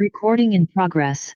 Recording in progress.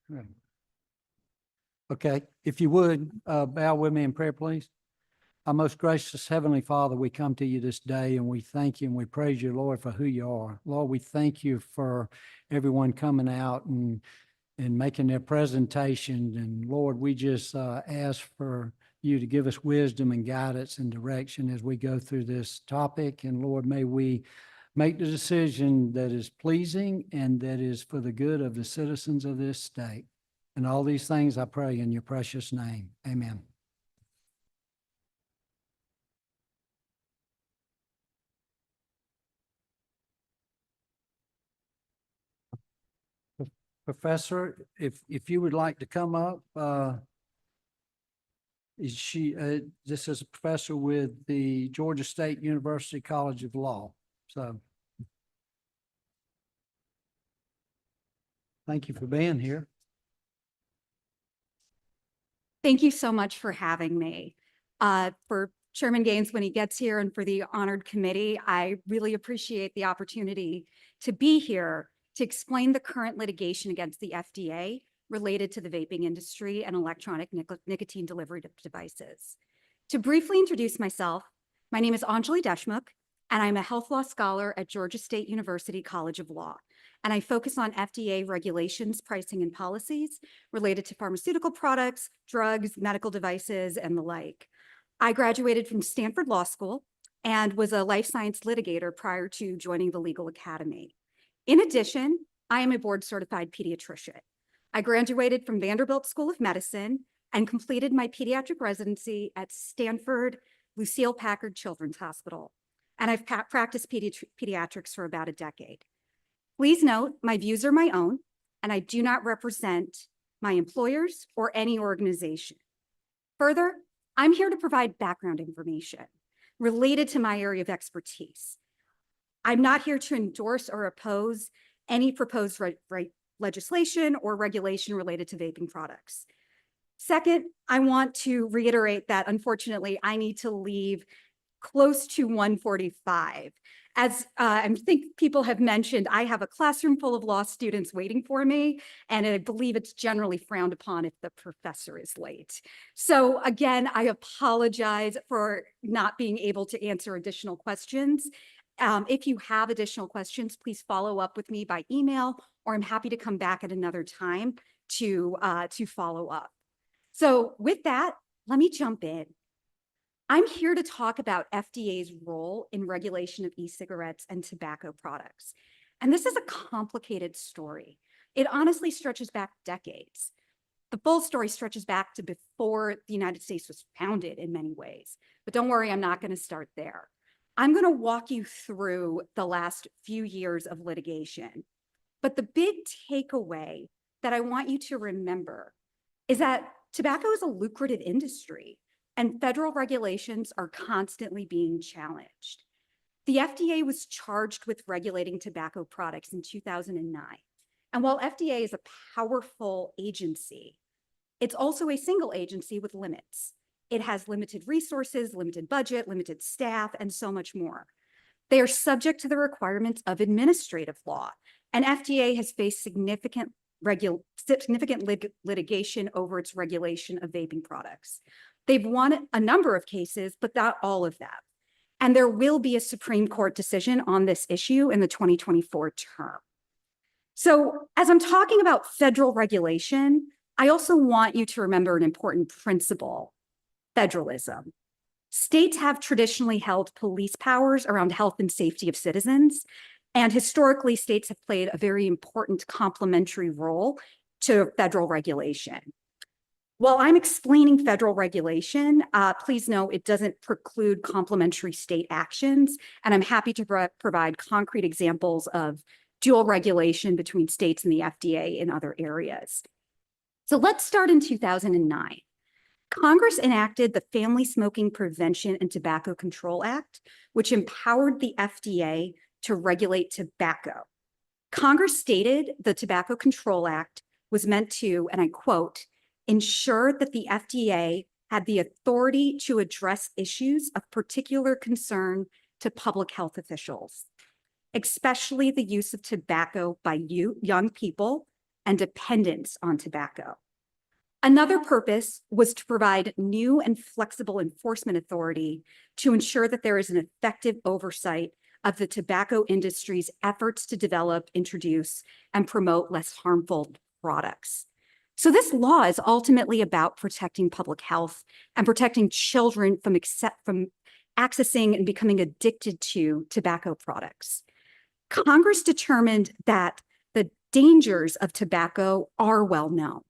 Right. Okay, if you would, bow with me in prayer, please. Our most gracious Heavenly Father, we come to you this day and we thank you and we praise you, Lord, for who you are. Lord, we thank you for everyone coming out and making their presentation. And Lord, we just ask for you to give us wisdom and guidance and direction as we go through this topic. And Lord, may we make the decision that is pleasing and that is for the good of the citizens of this state. And all these things I pray in your precious name. Amen. Professor, if you would like to come up, this is a professor with the Georgia State University College of Law. So thank you for being here. Thank you so much for having me. For Chairman Gaines, when he gets here, and for the honored committee, I really appreciate the opportunity to be here to explain the current litigation against the FDA related to the vaping industry and electronic nicotine delivery devices. To briefly introduce myself, my name is Anjali Deshmukh, and I'm a health law scholar at Georgia State University College of Law. And I focus on FDA regulations, pricing, and policies related to pharmaceutical products, drugs, medical devices, and the like. I graduated from Stanford Law School and was a life science litigator prior to joining the Legal Academy. In addition, I am a board-certified pediatrician. I graduated from Vanderbilt School of Medicine and completed my pediatric residency at Stanford Lucile Packard Children's Hospital. And I've practiced pediatrics for about a decade. Please note, my views are my own, and I do not represent my employers or any organization. Further, I'm here to provide background information related to my area of expertise. I'm not here to endorse or oppose any proposed legislation or regulation related to vaping products. Second, I want to reiterate that unfortunately, I need to leave close to 1:45. As I think people have mentioned, I have a classroom full of law students waiting for me, and I believe it's generally frowned upon if the professor is late. So again, I apologize for not being able to answer additional questions. If you have additional questions, please follow up with me by email, or I'm happy to come back at another time to follow up. So with that, let me jump in. I'm here to talk about FDA's role in regulation of e-cigarettes and tobacco products. And this is a complicated story. It honestly stretches back decades. The full story stretches back to before the United States was founded in many ways. But don't worry, I'm not going to start there. I'm going to walk you through the last few years of litigation. But the big takeaway that I want you to remember is that tobacco is a lucrative industry, and federal regulations are constantly being challenged. The FDA was charged with regulating tobacco products in 2009. And while FDA is a powerful agency, it's also a single agency with limits. It has limited resources, limited budget, limited staff, and so much more. They are subject to the requirements of administrative law, and FDA has faced significant litigation over its regulation of vaping products. They've won a number of cases, but not all of them. And there will be a Supreme Court decision on this issue in the 2024 term. So as I'm talking about federal regulation, I also want you to remember an important principle: federalism. States have traditionally held police powers around health and safety of citizens, and historically, states have played a very important complementary role to federal regulation. While I'm explaining federal regulation, please know it doesn't preclude complementary state actions, and I'm happy to provide concrete examples of dual regulation between states and the FDA in other areas. So let's start in 2009. Congress enacted the Family Smoking Prevention and Tobacco Control Act, which empowered the FDA to regulate tobacco. Congress stated the Tobacco Control Act was meant to, and I quote, ensure that the FDA had the authority to address issues of particular concern to public health officials. especially the use of tobacco by young people and dependence on tobacco. Another purpose was to provide new and flexible enforcement authority to ensure that there is an effective oversight of the tobacco industry's efforts to develop, introduce, and promote less harmful products. So this law is ultimately about protecting public health and protecting children from accessing and becoming addicted to tobacco products. Congress determined that the dangers of tobacco are well known.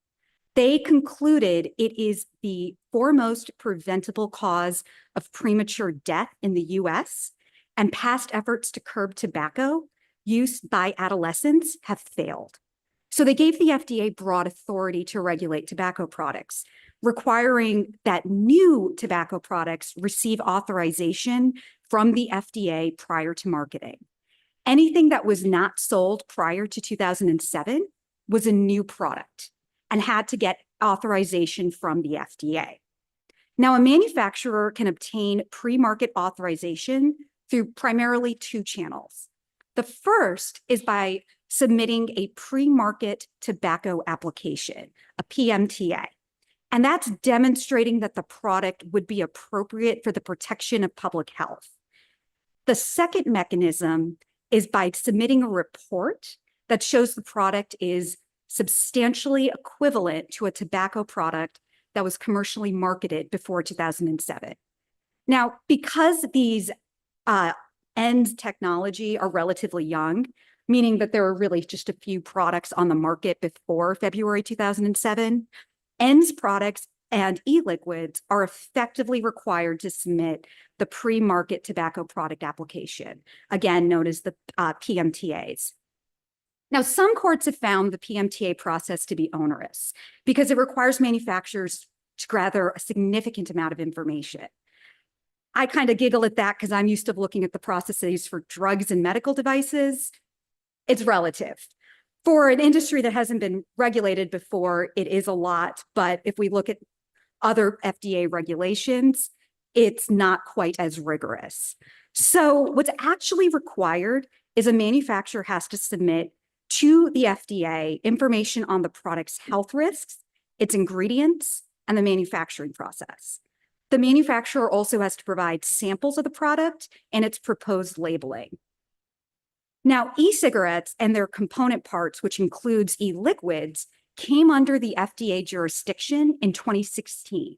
They concluded it is the foremost preventable cause of premature death in the US, and past efforts to curb tobacco use by adolescents have failed. So they gave the FDA broad authority to regulate tobacco products, requiring that new tobacco products receive authorization from the FDA prior to marketing. Anything that was not sold prior to 2007 was a new product and had to get authorization from the FDA. Now, a manufacturer can obtain pre-market authorization through primarily two channels. The first is by submitting a pre-market tobacco application, a PMTA, and that's demonstrating that the product would be appropriate for the protection of public health. The second mechanism is by submitting a report that shows the product is substantially equivalent to a tobacco product that was commercially marketed before 2007. Now, because these ENDS technology are relatively young, meaning that there are really just a few products on the market before February 2007, ENDS products and e-liquids are effectively required to submit the pre-market tobacco product application, again known as the PMTAs. Now, some courts have found the PMTA process to be onerous because it requires manufacturers to gather a significant amount of information. I kind of giggle at that because I'm used to looking at the processes for drugs and medical devices. It's relative. For an industry that hasn't been regulated before, it is a lot, but if we look at other FDA regulations, it's not quite as rigorous. So what's actually required is a manufacturer has to submit to the FDA information on the product's health risks, its ingredients, and the manufacturing process. The manufacturer also has to provide samples of the product and its proposed labeling. Now, e-cigarettes and their component parts, which includes e-liquids, came under the FDA jurisdiction in 2016.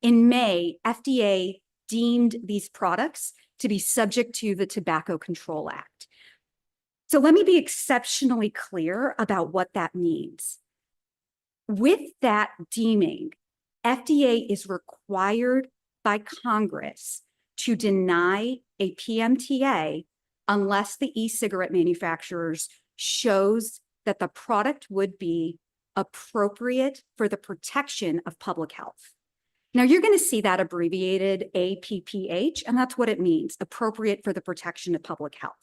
In May, FDA deemed these products to be subject to the Tobacco Control Act. So let me be exceptionally clear about what that means. With that deeming, FDA is required by Congress to deny a PMTA unless the e-cigarette manufacturers shows that the product would be appropriate for the protection of public health. Now, you're going to see that abbreviated APPH, and that's what it means, appropriate for the protection of public health.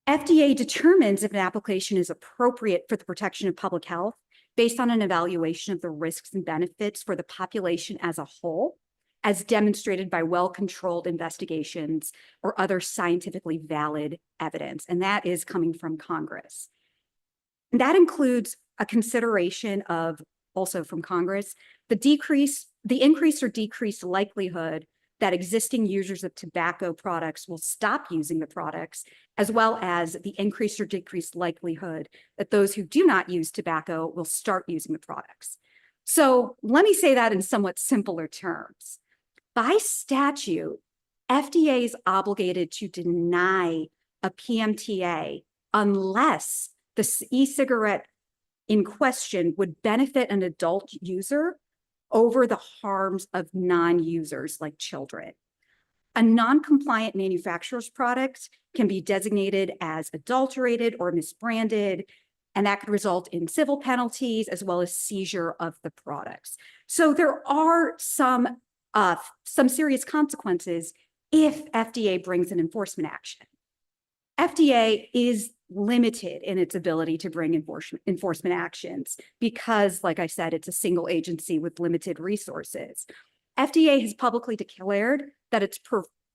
FDA determines if an application is appropriate for the protection of public health based on an evaluation of the risks and benefits for the population as a whole, as demonstrated by well-controlled investigations or other scientifically valid evidence, and that is coming from Congress. And that includes a consideration of, also from Congress, the increase or decreased likelihood that existing users of tobacco products will stop using the products, as well as the increased or decreased likelihood that those who do not use tobacco will start using the products. So let me say that in somewhat simpler terms. By statute, FDA is obligated to deny a PMTA unless the e-cigarette in question would benefit an adult user over the harms of non-users like children. A non-compliant manufacturer's product can be designated as adulterated or misbranded, and that could result in civil penalties as well as seizure of the products. So there are some serious consequences if FDA brings an enforcement action. FDA is limited in its ability to bring enforcement actions because, like I said, it's a single agency with limited resources. FDA has publicly declared that it's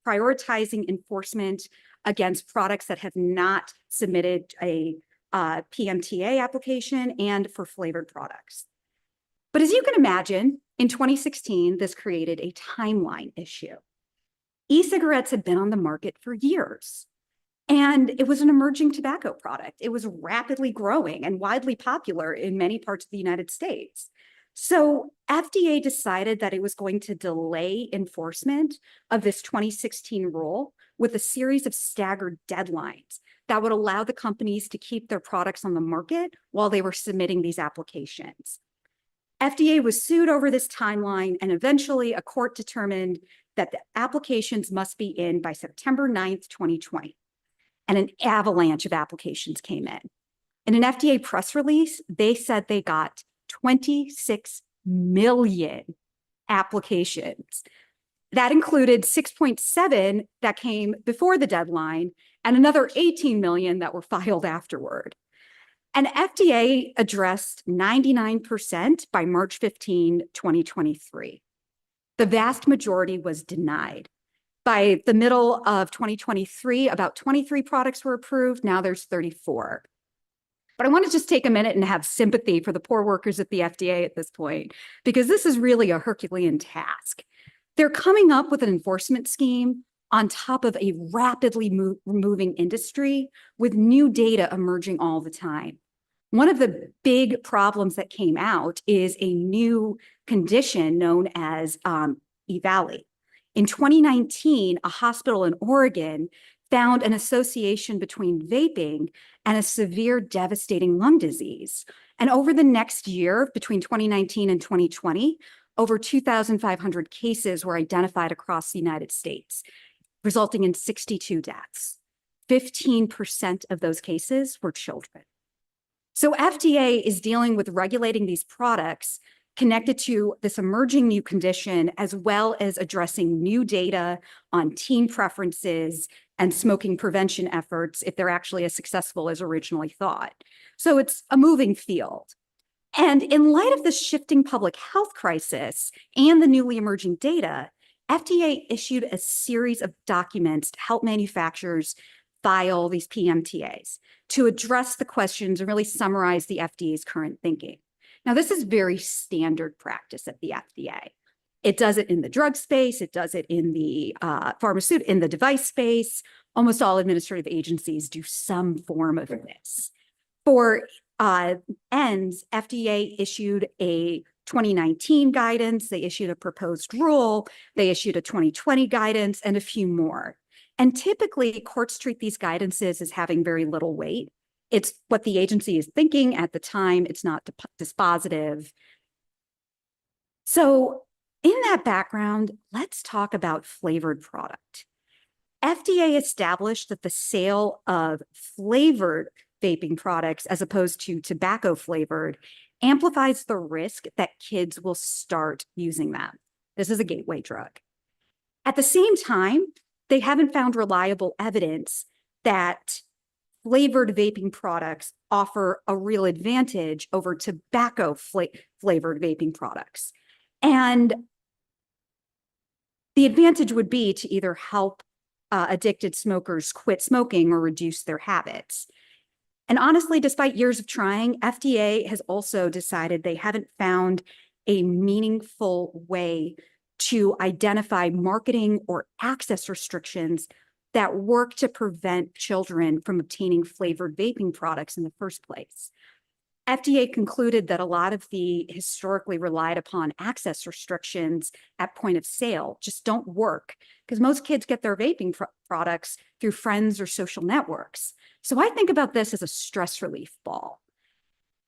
prioritizing enforcement against products that have not submitted a PMTA application and for flavored products. But as you can imagine, in 2016, this created a timeline issue. E-cigarettes had been on the market for years, and it was an emerging tobacco product. It was rapidly growing and widely popular in many parts of the United States. So FDA decided that it was going to delay enforcement of this 2016 rule with a series of staggered deadlines that would allow the companies to keep their products on the market while they were submitting these applications. FDA was sued over this timeline, and eventually a court determined that the applications must be in by September 9th, 2020. And an avalanche of applications came in. In an FDA press release, they said they got 26 million applications. That included 6.7 that came before the deadline and another 18 million that were filed afterward. And FDA addressed 99% by March 15, 2023. The vast majority was denied. By the middle of 2023, about 23 products were approved. Now there's 34. But I want to just take a minute and have sympathy for the poor workers at the FDA at this point, because this is really a Herculean task. They're coming up with an enforcement scheme on top of a rapidly moving industry with new data emerging all the time. One of the big problems that came out is a new condition known as EVALI. In 2019, a hospital in Oregon found an association between vaping and a severe, devastating lung disease. And over the next year, between 2019 and 2020, over 2,500 cases were identified across the United States, resulting in 62 deaths. 15% of those cases were children. So FDA is dealing with regulating these products connected to this emerging new condition, as well as addressing new data on teen preferences and smoking prevention efforts, if they're actually as successful as originally thought. So it's a moving field. And in light of the shifting public health crisis and the newly emerging data, FDA issued a series of documents to help manufacturers file these PMTAs to address the questions and really summarize the FDA's current thinking. Now, this is very standard practice at the FDA. It does it in the drug space. It does it in the in the device space. Almost all administrative agencies do some form of this. For ENDS, FDA issued a 2019 guidance. They issued a proposed rule. They issued a 2020 guidance and a few more. And typically, courts treat these guidances as having very little weight. It's what the agency is thinking at the time. It's not dispositive. So in that background, let's talk about flavored product. FDA established that the sale of flavored vaping products, as opposed to tobacco flavored, amplifies the risk that kids will start using them. This is a gateway drug. At the same time, they haven't found reliable evidence that flavored vaping products offer a real advantage over tobacco flavored vaping products. And the advantage would be to either help addicted smokers quit smoking or reduce their habits. And honestly, despite years of trying, FDA has also decided they haven't found a meaningful way to identify marketing or access restrictions that work to prevent children from obtaining flavored vaping products in the first place. FDA concluded that a lot of the historically relied upon access restrictions at point of sale just don't work, because most kids get their vaping products through friends or social networks. So I think about this as a stress relief ball.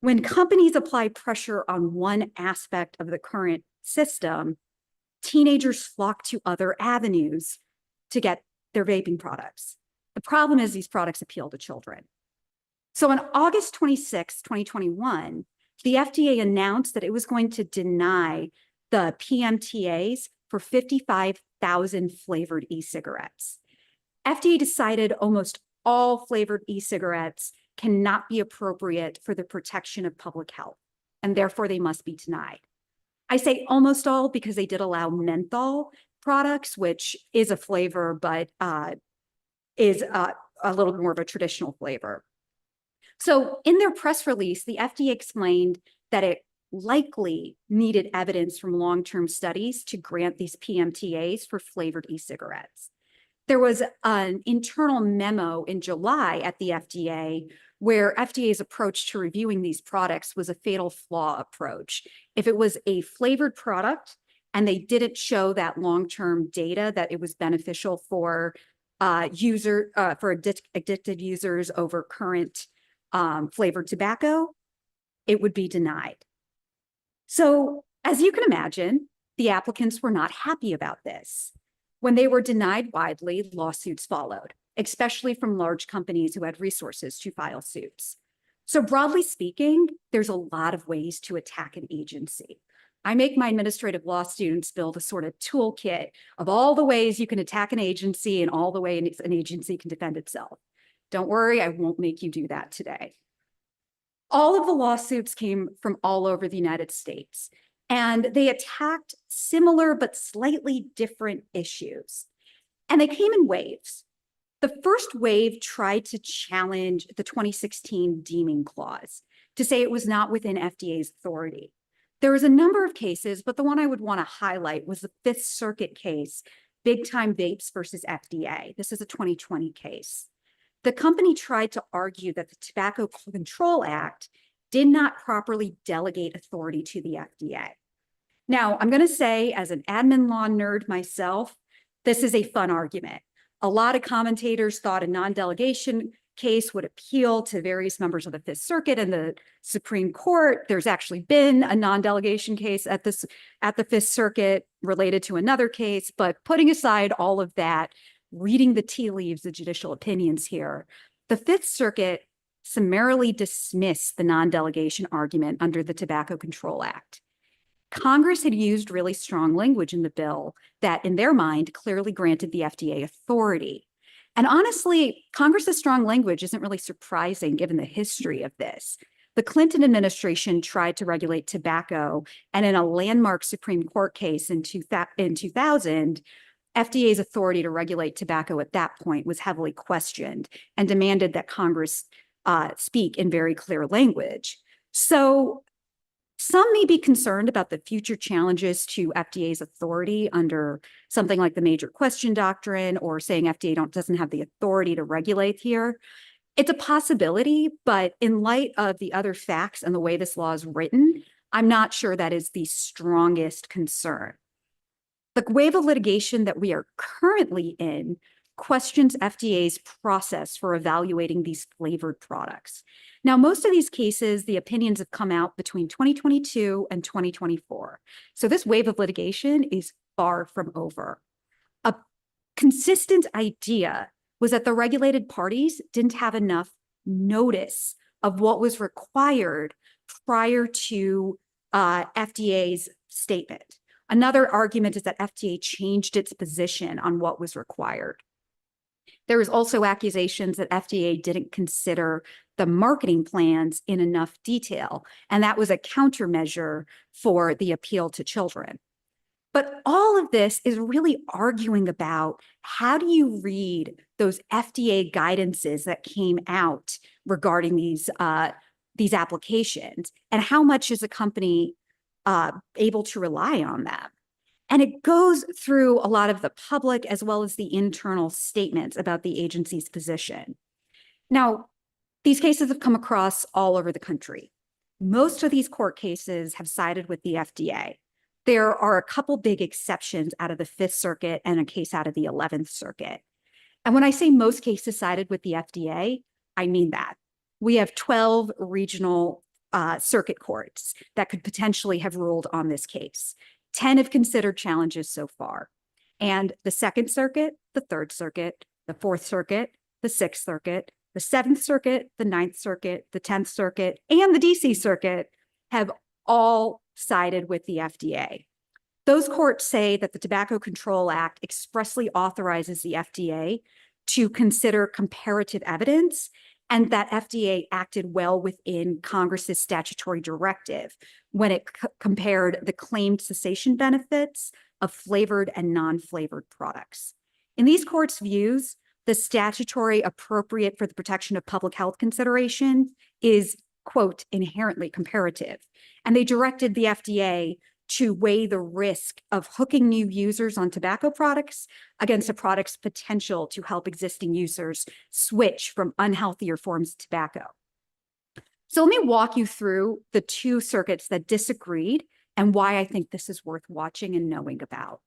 When companies apply pressure on one aspect of the current system, teenagers flock to other avenues to get their vaping products. The problem is these products appeal to children. So on August 26, 2021, the FDA announced that it was going to deny the PMTAs for 55,000 flavored e-cigarettes. FDA decided almost all flavored e-cigarettes cannot be appropriate for the protection of public health, and therefore they must be denied. I say almost all because they did allow menthol products, which is a flavor, but is a little more of a traditional flavor. So in their press release, the FDA explained that it likely needed evidence from long-term studies to grant these PMTAs for flavored e-cigarettes. There was an internal memo in July at the FDA where FDA's approach to reviewing these products was a fatal flaw approach. If it was a flavored product and they didn't show that long-term data that it was beneficial for addicted users over current flavored tobacco, it would be denied. So as you can imagine, the applicants were not happy about this. When they were denied widely, lawsuits followed, especially from large companies who had resources to file suits. So broadly speaking, there's a lot of ways to attack an agency. I make my administrative law students build a sort of toolkit of all the ways you can attack an agency and all the ways an agency can defend itself. Don't worry, I won't make you do that today. All of the lawsuits came from all over the United States, and they attacked similar but slightly different issues. And they came in waves. The first wave tried to challenge the 2016 deeming clause to say it was not within FDA's authority. There was a number of cases, but the one I would want to highlight was the Fifth Circuit case, Big Time Vapes versus FDA. This is a 2020 case. The company tried to argue that the Tobacco Control Act did not properly delegate authority to the FDA. Now, I'm going to say, as an admin law nerd myself, this is a fun argument. A lot of commentators thought a non-delegation case would appeal to various members of the Fifth Circuit and the Supreme Court. There's actually been a non-delegation case at the Fifth Circuit related to another case, but putting aside all of that, reading the tea leaves, the judicial opinions here, the Fifth Circuit summarily dismissed the non-delegation argument under the Tobacco Control Act. Congress had used really strong language in the bill that, in their mind, clearly granted the FDA authority. And honestly, Congress's strong language isn't really surprising given the history of this. The Clinton administration tried to regulate tobacco, and in a landmark Supreme Court case in 2000, FDA's authority to regulate tobacco at that point was heavily questioned and demanded that Congress speak in very clear language. So some may be concerned about the future challenges to FDA's authority under something like the major question doctrine, or saying FDA doesn't have the authority to regulate here. It's a possibility, but in light of the other facts and the way this law is written, I'm not sure that is the strongest concern. The wave of litigation that we are currently in questions FDA's process for evaluating these flavored products. Now, most of these cases, the opinions have come out between 2022 and 2024. So this wave of litigation is far from over. A consistent idea was that the regulated parties didn't have enough notice of what was required prior to FDA's statement. Another argument is that FDA changed its position on what was required. There was also accusations that FDA didn't consider the marketing plans in enough detail, and that was a countermeasure for the appeal to children. But all of this is really arguing about how do you read those FDA guidances that came out regarding these applications, and how much is a company able to rely on them. And it goes through a lot of the public as well as the internal statements about the agency's position. Now, these cases have come across all over the country. Most of these court cases have sided with the FDA. There are a couple big exceptions out of the Fifth Circuit and a case out of the 11th Circuit. And when I say most cases sided with the FDA, I mean that. We have 12 regional circuit courts that could potentially have ruled on this case. 10 have considered challenges so far. And the Second Circuit, the Third Circuit, the Fourth Circuit, the Sixth Circuit, the Seventh Circuit, the Ninth Circuit, the 10th Circuit, and the DC Circuit have all sided with the FDA. Those courts say that the Tobacco Control Act expressly authorizes the FDA to consider comparative evidence, and that FDA acted well within Congress's statutory directive when it compared the claimed cessation benefits of flavored and non-flavored products. In these courts' views, the statutory appropriate for the protection of public health consideration is, quote, inherently comparative. And they directed the FDA to weigh the risk of hooking new users on tobacco products against a product's potential to help existing users switch from unhealthier forms of tobacco. So let me walk you through the two circuits that disagreed and why I think this is worth watching and knowing about.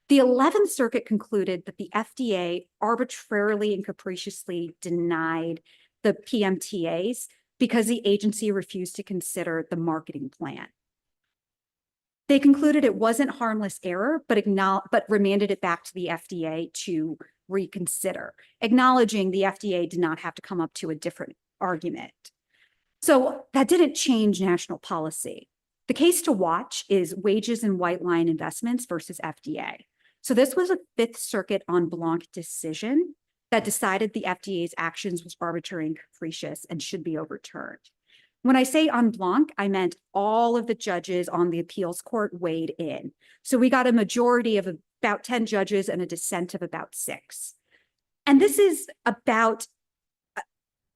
The 11th Circuit concluded that the FDA arbitrarily and capriciously denied the PMTAs because the agency refused to consider the marketing plan. They concluded it wasn't harmless error, but remanded it back to the FDA to reconsider, acknowledging the FDA did not have to come up to a different argument. So that didn't change national policy. The case to watch is wages and white line investments versus FDA. So this was a Fifth Circuit en banc decision that decided the FDA's actions was arbitrary and capricious and should be overturned. When I say en banc, I meant all of the judges on the appeals court weighed in. So we got a majority of about 10 judges and a dissent of about 6. And this is about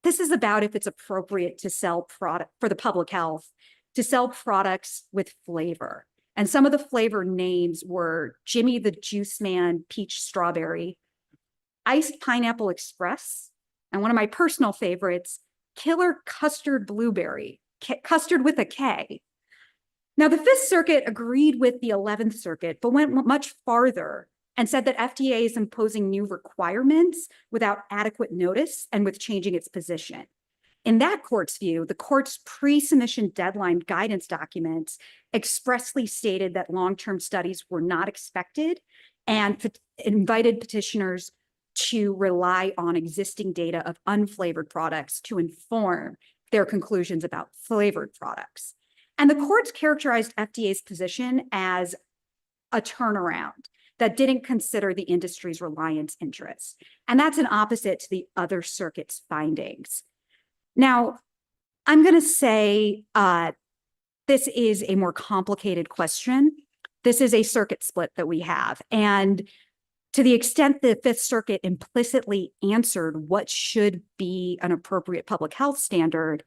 if it's appropriate to sell product for the public health, to sell products with flavor. And some of the flavor names were Jimmy the Juice Man Peach Strawberry, Iced Pineapple Express, and one of my personal favorites, Killer Custard Blueberry, custard with a K. Now, the Fifth Circuit agreed with the 11th Circuit, but went much farther and said that FDA is imposing new requirements without adequate notice and with changing its position. In that court's view, the court's pre-submission deadline guidance documents expressly stated that long-term studies were not expected and invited petitioners to rely on existing data of unflavored products to inform their conclusions about flavored products. And the courts characterized FDA's position as a turnaround that didn't consider the industry's reliance interests. And that's an opposite to the other circuit's findings. Now, I'm going to say this is a more complicated question. This is a circuit split that we have. And to the extent the Fifth Circuit implicitly answered what should be an appropriate public health standard,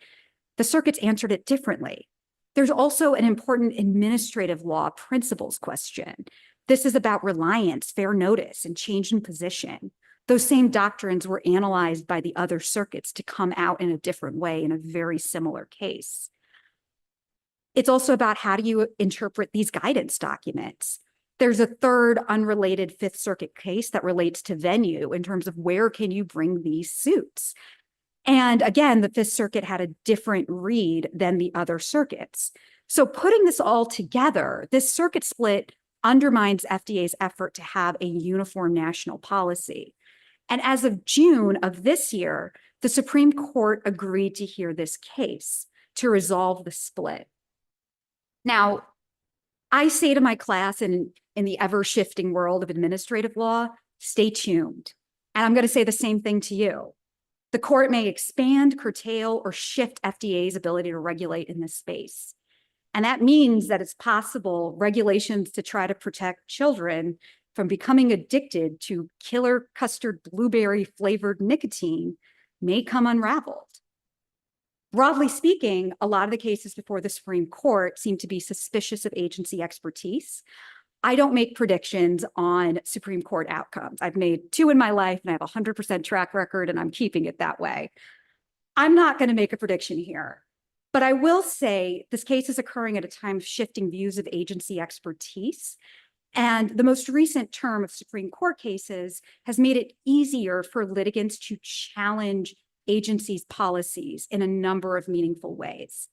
the circuits answered it differently. There's also an important administrative law principles question. This is about reliance, fair notice, and change in position. Those same doctrines were analyzed by the other circuits to come out in a different way in a very similar case. It's also about how do you interpret these guidance documents. There's a third unrelated Fifth Circuit case that relates to venue in terms of where can you bring these suits. And again, the Fifth Circuit had a different read than the other circuits. So putting this all together, this circuit split undermines FDA's effort to have a uniform national policy. And as of June of this year, the Supreme Court agreed to hear this case to resolve the split. Now, I say to my class in the ever-shifting world of administrative law, stay tuned. And I'm going to say the same thing to you. The court may expand, curtail, or shift FDA's ability to regulate in this space. And that means that it's possible regulations to try to protect children from becoming addicted to killer custard blueberry flavored nicotine may come unraveled. Broadly speaking, a lot of the cases before the Supreme Court seem to be suspicious of agency expertise. I don't make predictions on Supreme Court outcomes. I've made 2 in my life and I have a 100% track record and I'm keeping it that way. I'm not going to make a prediction here, but I will say this case is occurring at a time of shifting views of agency expertise. And the most recent term of Supreme Court cases has made it easier for litigants to challenge agencies' policies in a number of meaningful ways.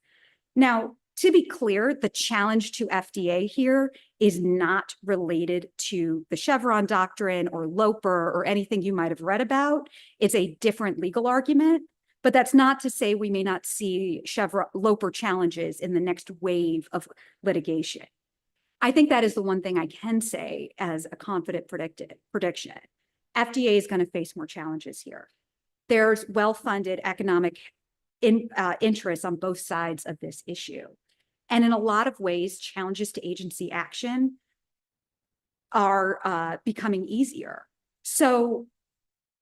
Now, to be clear, the challenge to FDA here is not related to the Chevron doctrine or Loper or anything you might have read about. It's a different legal argument, but that's not to say we may not see Chevron Loper challenges in the next wave of litigation. I think that is the one thing I can say as a confident prediction. FDA is going to face more challenges here. There's well-funded economic interests on both sides of this issue. And in a lot of ways, challenges to agency action are becoming easier. So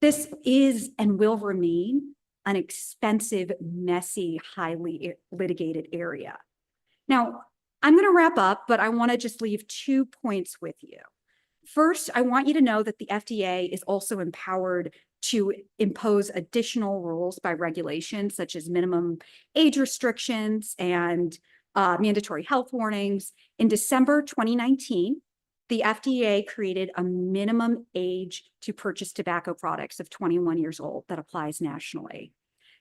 This is and will remain an expensive, messy, highly litigated area. Now, I'm going to wrap up, but I want to just leave 2 points with you. First, I want you to know that the FDA is also empowered to impose additional rules by regulation, such as minimum age restrictions and mandatory health warnings. In December 2019, the FDA created a minimum age to purchase tobacco products of 21 years old that applies nationally.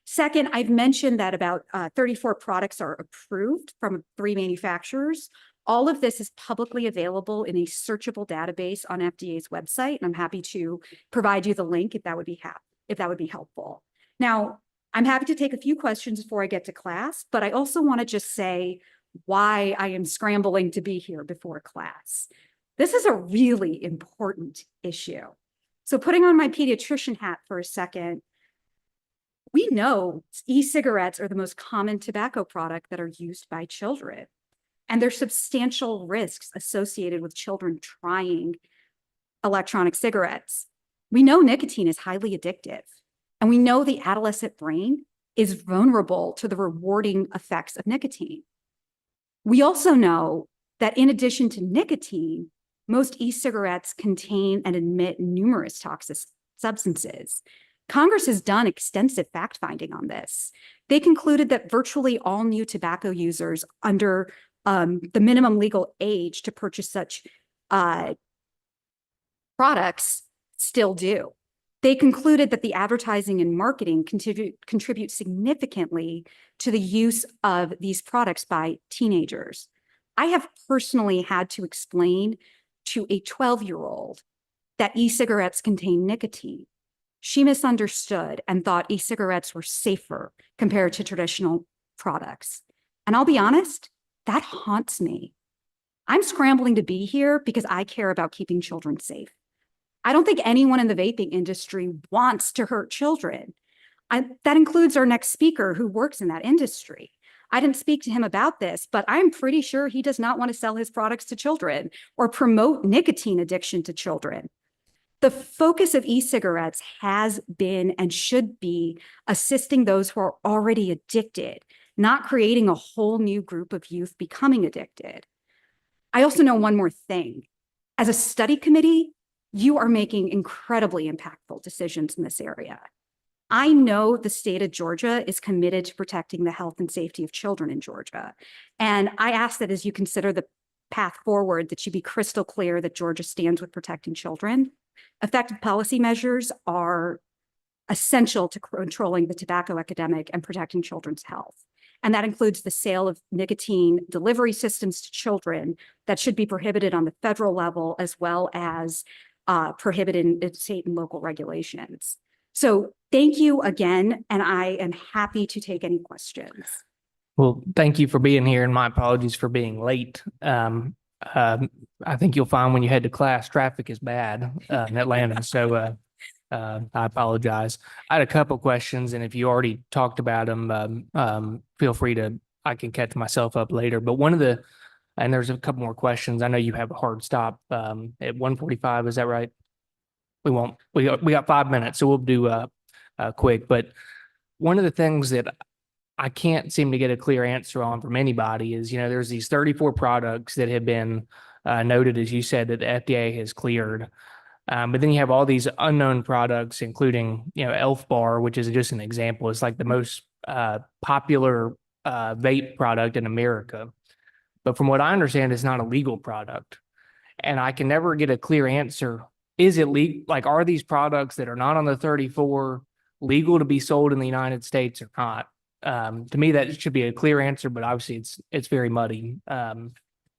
Second, I've mentioned that about 34 products are approved from 3 manufacturers. All of this is publicly available in a searchable database on FDA's website, and I'm happy to provide you the link if that would be helpful. Now, I'm happy to take a few questions before I get to class, but I also want to just say why I am scrambling to be here before class. This is a really important issue. So putting on my pediatrician hat for a second, we know e-cigarettes are the most common tobacco product that are used by children. And there's substantial risks associated with children trying electronic cigarettes. We know nicotine is highly addictive, and we know the adolescent brain is vulnerable to the rewarding effects of nicotine. We also know that in addition to nicotine, most e-cigarettes contain and emit numerous toxic substances. Congress has done extensive fact-finding on this. They concluded that virtually all new tobacco users under the minimum legal age to purchase such products still do. They concluded that the advertising and marketing contribute significantly to the use of these products by teenagers. I have personally had to explain to a 12-year-old that e-cigarettes contain nicotine. She misunderstood and thought e-cigarettes were safer compared to traditional products. And I'll be honest, that haunts me. I'm scrambling to be here because I care about keeping children safe. I don't think anyone in the vaping industry wants to hurt children. That includes our next speaker who works in that industry. I didn't speak to him about this, but I'm pretty sure he does not want to sell his products to children or promote nicotine addiction to children. The focus of e-cigarettes has been and should be assisting those who are already addicted, not creating a whole new group of youth becoming addicted. I also know one more thing. As a study committee, you are making incredibly impactful decisions in this area. I know the state of Georgia is committed to protecting the health and safety of children in Georgia. And I ask that as you consider the path forward, that you be crystal clear that Georgia stands with protecting children. Effective policy measures are essential to controlling the tobacco epidemic and protecting children's health. And that includes the sale of nicotine delivery systems to children that should be prohibited on the federal level, as well as prohibited in state and local regulations. So thank you again, and I am happy to take any questions. Well, thank you for being here, and my apologies for being late. I think you'll find when you head to class, traffic is bad in Atlanta, so I apologize. I had a couple questions, and if you already talked about them, feel free to, I can catch myself up later. But and there's a couple more questions. I know you have a hard stop at 1:45, is that right? We got 5 minutes, so we'll do quick. But one of the things that I can't seem to get a clear answer on from anybody is, there's these 34 products that have been noted, as you said, that the FDA has cleared. But then you have all these unknown products, including, Elf Bar, which is just an example. It's like the most popular vape product in America. But from what I understand, it's not a legal product. And I can never get a clear answer. Is it legal? Like, are these products that are not on the 34 legal to be sold in the United States or not? To me, that should be a clear answer, but obviously it's very muddy.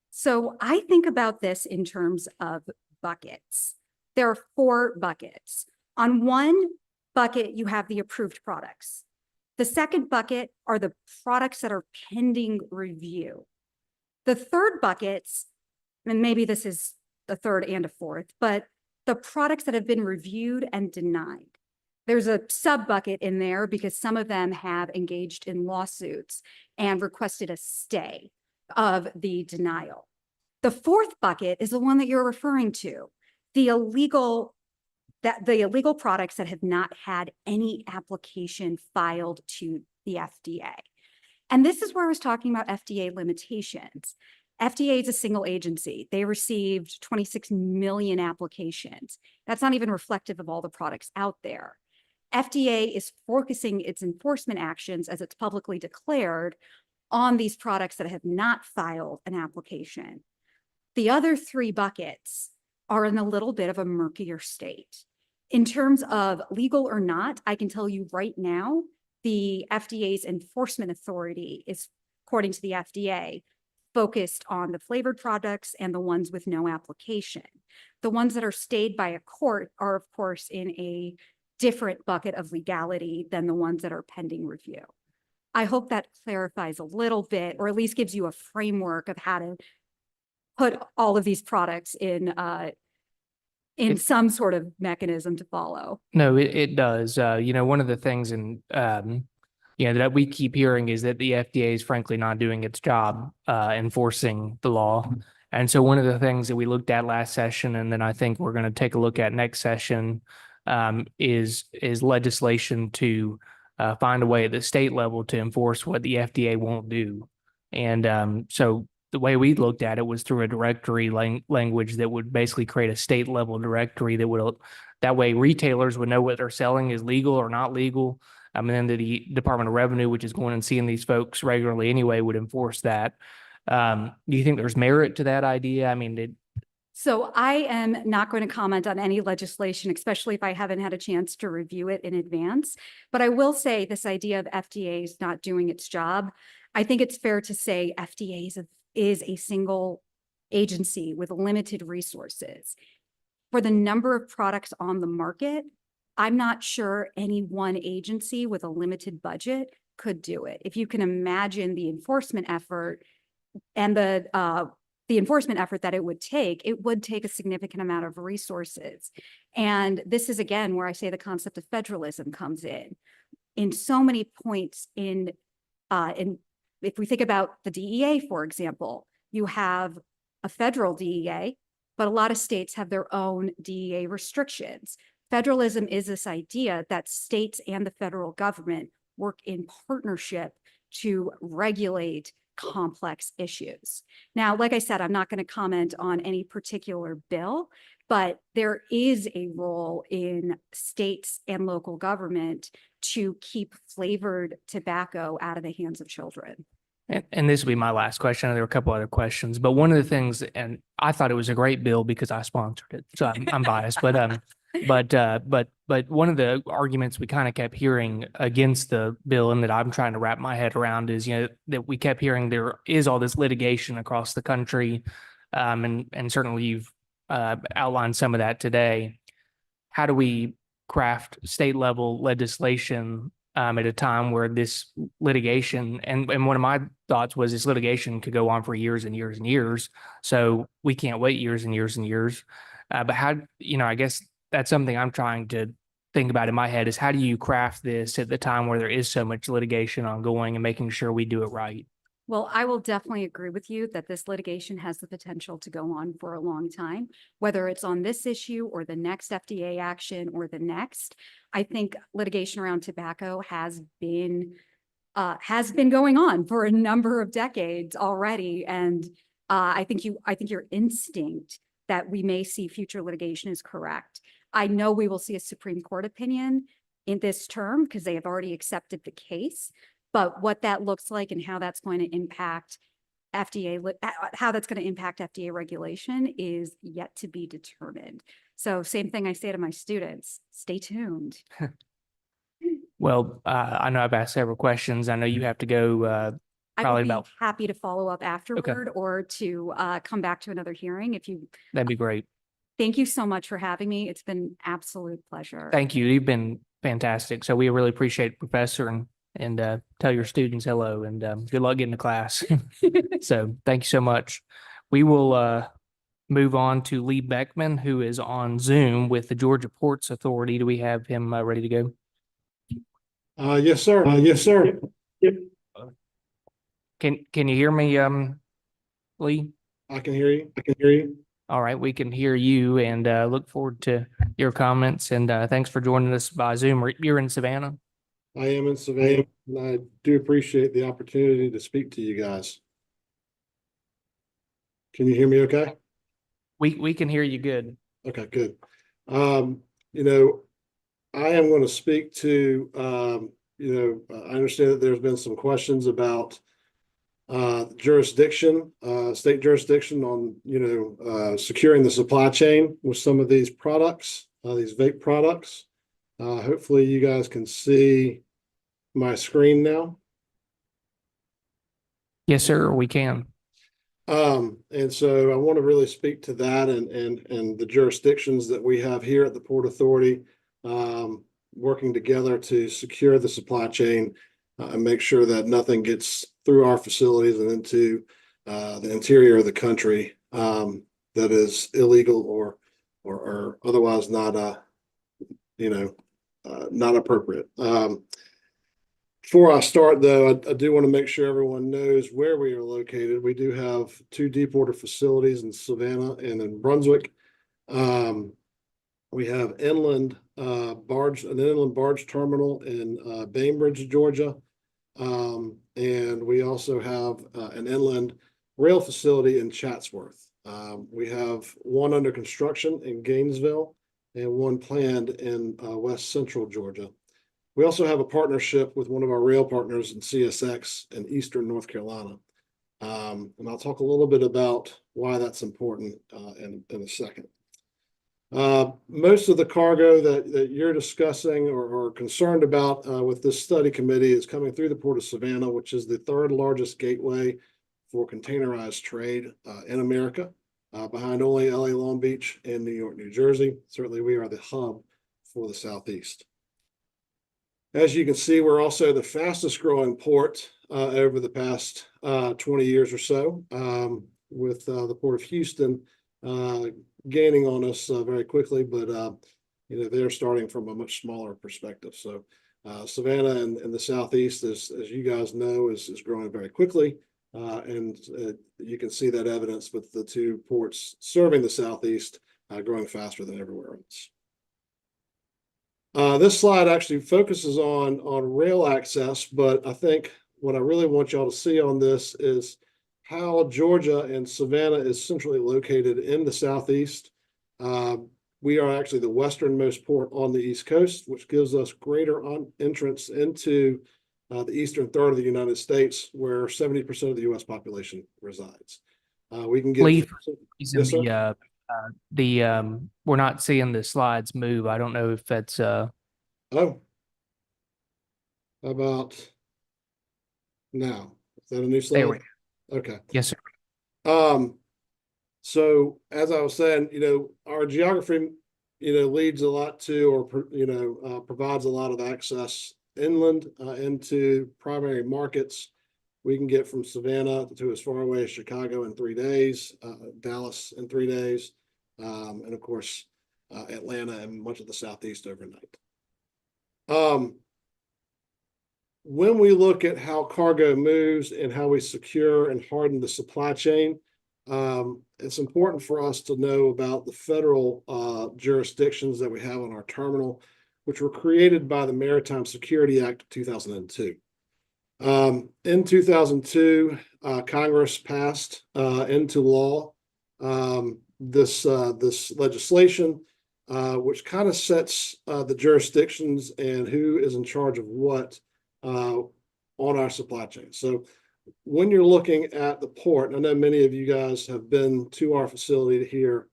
So I think about this in terms of buckets. There are 4 buckets. On one bucket, you have the approved products. The second bucket are the products that are pending review. The third buckets, and maybe this is the third and a fourth, but the products that have been reviewed and denied. There's a sub bucket in there because some of them have engaged in lawsuits and requested a stay of the denial. The fourth bucket is the one that you're referring to, the illegal that the illegal products that have not had any application filed to the FDA. And this is where I was talking about FDA limitations. FDA is a single agency. They received 26 million applications. That's not even reflective of all the products out there. FDA is focusing its enforcement actions, as it's publicly declared, on these products that have not filed an application. The other three buckets are in a little bit of a murkier state. In terms of legal or not, I can tell you right now, the FDA's enforcement authority is, according to the FDA, focused on the flavored products and the ones with no application. The ones that are stayed by a court are, of course, in a different bucket of legality than the ones that are pending review. I hope that clarifies a little bit, or at least gives you a framework of how to put all of these products in some sort of mechanism to follow. No, it does. One of the things that we keep hearing is that the FDA is frankly not doing its job enforcing the law. And so one of the things that we looked at last session, and then I think we're going to take a look at next session, is legislation to find a way at the state level to enforce what the FDA won't do. And so the way we looked at it was through a directory language that would basically create a state level directory that way retailers would know what they're selling is legal or not legal. And then the Department of Revenue, which is going and seeing these folks regularly anyway, would enforce that. Do you think there's merit to that idea? I mean, So I am not going to comment on any legislation, especially if I haven't had a chance to review it in advance. But I will say this idea of FDA is not doing its job. I think it's fair to say FDA is a single agency with limited resources. For the number of products on the market, I'm not sure any one agency with a limited budget could do it. If you can imagine the enforcement effort and the enforcement effort that it would take a significant amount of resources. And this is, again, where I say the concept of federalism comes in. In so many points if we think about the DEA, for example, you have a federal DEA, but a lot of states have their own DEA restrictions. Federalism is this idea that states and the federal government work in partnership to regulate complex issues. Now, like I said, I'm not going to comment on any particular bill, but there is a role in states and local government to keep flavored tobacco out of the hands of children. And this will be my last question. There were a couple other questions, but one of the things, and I thought it was a great bill because I sponsored it, so I'm biased. But one of the arguments we kind of kept hearing against the bill, and that I'm trying to wrap my head around, is that we kept hearing there is all this litigation across the country, and certainly you've outlined some of that today. How do we craft state level legislation at a time where this litigation, and one of my thoughts was this litigation could go on for years and years and years. So we can't wait years and years and years. But how, I guess that's something I'm trying to think about in my head is how do you craft this at the time where there is so much litigation ongoing and making sure we do it right? Well, I will definitely agree with you that this litigation has the potential to go on for a long time, whether it's on this issue or the next FDA action or the next. I think litigation around tobacco has been going on for a number of decades already. And I think your instinct that we may see future litigation is correct. I know we will see a Supreme Court opinion in this term because they have already accepted the case. But what that looks like and how that's going to impact FDA regulation is yet to be determined. So same thing I say to my students, stay tuned. Well, I know I've asked several questions. I know you have to go I probably would be about. happy to follow up afterward or to come back to another hearing if you. That'd be great. Thank you so much for having me. It's been an absolute pleasure. Thank you. You've been fantastic. So we really appreciate it, Professor, and tell your students hello and good luck getting to class. So thank you so much. We will move on to Lee Beckman, who is on Zoom with the Georgia Ports Authority. Do we have him ready to go? Yes, sir. Yes, sir. Yep. Can you hear me, Lee? I can hear you. I can hear you. All right, we can hear you and look forward to your comments. And thanks for joining us by Zoom. You're in Savannah? I am in Savannah, and I do appreciate the opportunity to speak to you guys. Can you hear me okay? We can hear you good. Okay, good. You know, I am going to speak to, I understand that there's been some questions about jurisdiction, state jurisdiction on, securing the supply chain with some of these products, these vape products. Hopefully you guys can see my screen now. Yes, sir, we can. And so I want to really speak to that and the jurisdictions that we have here at the Port Authority, working together to secure the supply chain and make sure that nothing gets through our facilities and into the interior of the country that is illegal or otherwise not not appropriate. Before I start, though, I do want to make sure everyone knows where we are located. We do have two deep water facilities in Savannah and in Brunswick. We have an inland barge terminal in Bainbridge, Georgia. And we also have an inland rail facility in Chatsworth. We have one under construction in Gainesville and one planned in West Central Georgia. We also have a partnership with one of our rail partners in CSX in Eastern North Carolina. And I'll talk a little bit about why that's important in a second. Most of the cargo that you're discussing or concerned about with this study committee is coming through the Port of Savannah, which is the third largest gateway for containerized trade in America, behind only LA Long Beach and New York, New Jersey. Certainly we are the hub for the Southeast. As you can see, we're also the fastest growing port over the past 20 years or so, with the Port of Houston gaining on us very quickly, but they're starting from a much smaller perspective. So Savannah and the Southeast, as you guys know, is growing very quickly, and you can see that evidence with the two ports serving the Southeast growing faster than everywhere else. This slide actually focuses on rail access, but I think what I really want y'all to see on this is how Georgia and Savannah is centrally located in the Southeast. We are actually the westernmost port on the East Coast, which gives us greater entrance into the eastern third of the United States, where 70% of the U.S. population resides. We can get Lee, yes, sir? We're not seeing the slides move. I don't know if that's Oh, how about now? Is that a new slide? there we go. Okay. Yes, sir. So as I was saying, our geography, leads a lot to, or provides a lot of access inland into primary markets. We can get from Savannah to as far away as Chicago in 3 days, Dallas in 3 days, and of course, Atlanta and much of the Southeast overnight. When we look at how cargo moves and how we secure and harden the supply chain, it's important for us to know about the federal jurisdictions that we have on our terminal, which were created by the Maritime Security Act of 2002. In 2002, Congress passed into law this legislation, which kind of sets the jurisdictions and who is in charge of what on our supply chain. So when you're looking at the port, I know many of you guys have been to our facility here.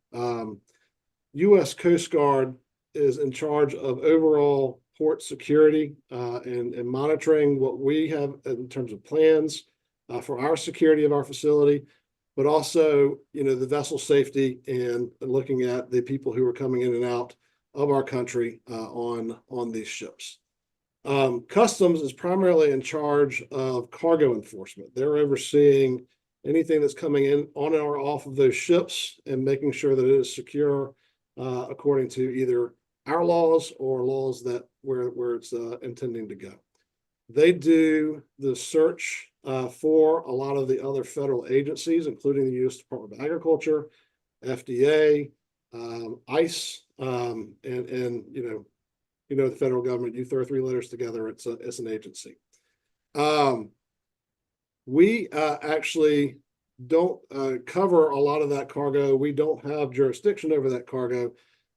U.S. Coast Guard is in charge of overall port security and monitoring what we have in terms of plans for our security of our facility, but also, the vessel safety and looking at the people who are coming in and out of our country on these ships. Customs is primarily in charge of cargo enforcement. They're overseeing anything that's coming in on or off of those ships and making sure that it is secure according to either our laws or laws that where it's intending to go. They do the search for a lot of the other federal agencies, including the U.S. Department of Agriculture, FDA, ICE, and the federal government. You throw three letters together, it's an agency. We actually don't cover a lot of that cargo. We don't have jurisdiction over that cargo,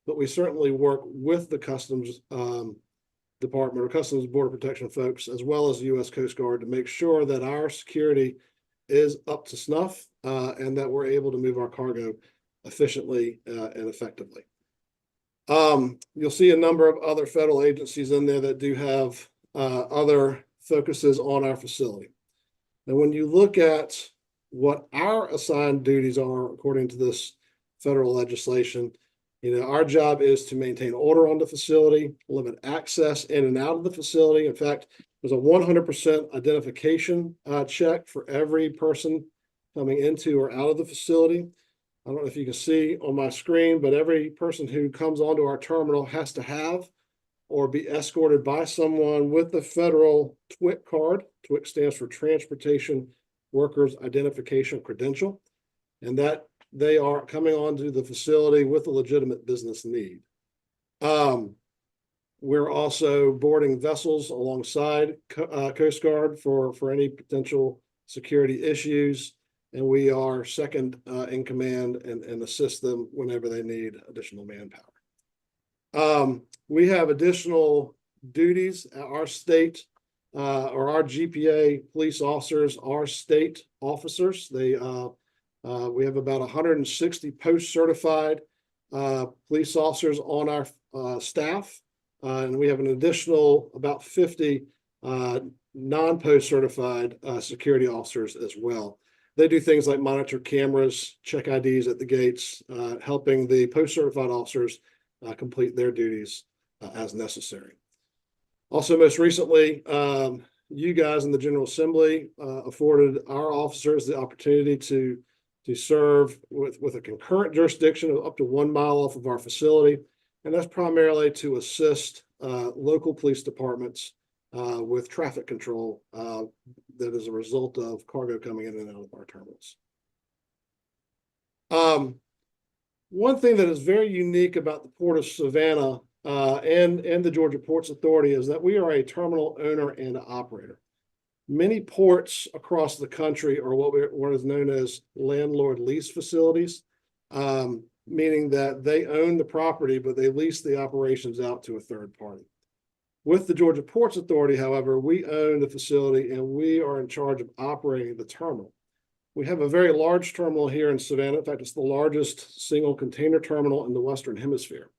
but we certainly work with the Customs Department or Customs Border Protection folks, as well as the U.S. Coast Guard, to make sure that our security is up to snuff and that we're able to move our cargo efficiently and effectively. You'll see a number of other federal agencies in there that do have other focuses on our facility. Now, when you look at what our assigned duties are, according to this federal legislation, our job is to maintain order on the facility, limit access in and out of the facility. In fact, there's a 100% identification check for every person coming into or out of the facility. I don't know if you can see on my screen, but every person who comes onto our terminal has to have or be escorted by someone with the federal TWIC card. TWIC stands for Transportation Workers Identification Credential, and that they are coming onto the facility with a legitimate business need. We're also boarding vessels alongside Coast Guard for any potential security issues, and we are second in command and assist them whenever they need additional manpower. We have additional duties. Our state or our GPA police officers are state officers. We have about 160 post-certified police officers on our staff, and we have an additional about 50 non-post certified security officers as well. They do things like monitor cameras, check IDs at the gates, helping the post-certified officers complete their duties as necessary. Also, most recently, you guys in the General Assembly afforded our officers the opportunity to serve with a concurrent jurisdiction of up to 1 mile off of our facility. And that's primarily to assist local police departments with traffic control that is a result of cargo coming in and out of our terminals. One thing that is very unique about the Port of Savannah and the Georgia Ports Authority is that we are a terminal owner and operator. Many ports across the country are what is known as landlord lease facilities, meaning that they own the property, but they lease the operations out to a third party. With the Georgia Ports Authority, however, we own the facility and we are in charge of operating the terminal. We have a very large terminal here in Savannah. In fact, it's the largest single container terminal in the Western Hemisphere.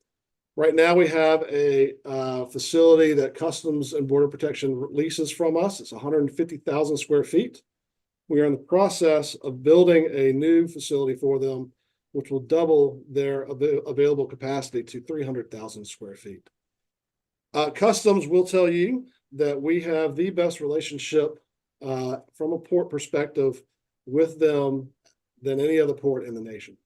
Right now, we have a facility that Customs and Border Protection leases from us. It's 150,000 square feet. We are in the process of building a new facility for them, which will double their available capacity to 300,000 square feet. Customs will tell you that we have the best relationship from a port perspective with them than any other port in the nation.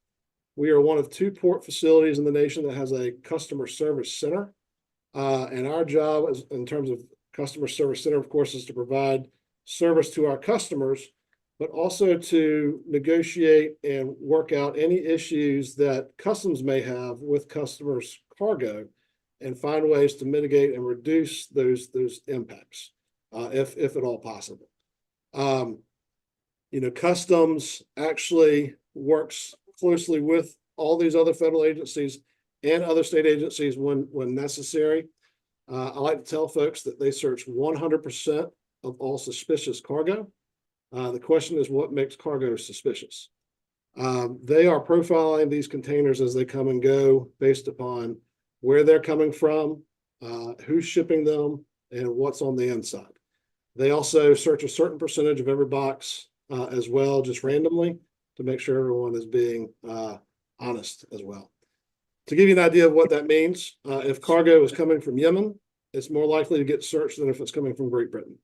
We are one of 2 port facilities in the nation that has a customer service center. And our job in terms of customer service center, of course, is to provide service to our customers, but also to negotiate and work out any issues that Customs may have with customers' cargo and find ways to mitigate and reduce those impacts, if at all possible. Customs actually works closely with all these other federal agencies and other state agencies when necessary. I like to tell folks that they search 100% of all suspicious cargo. The question is, what makes cargo suspicious? They are profiling these containers as they come and go based upon where they're coming from, who's shipping them, and what's on the inside. They also search a certain percentage of every box as well, just randomly, to make sure everyone is being honest as well. To give you an idea of what that means, if cargo is coming from Yemen, it's more likely to get searched than if it's coming from Great Britain.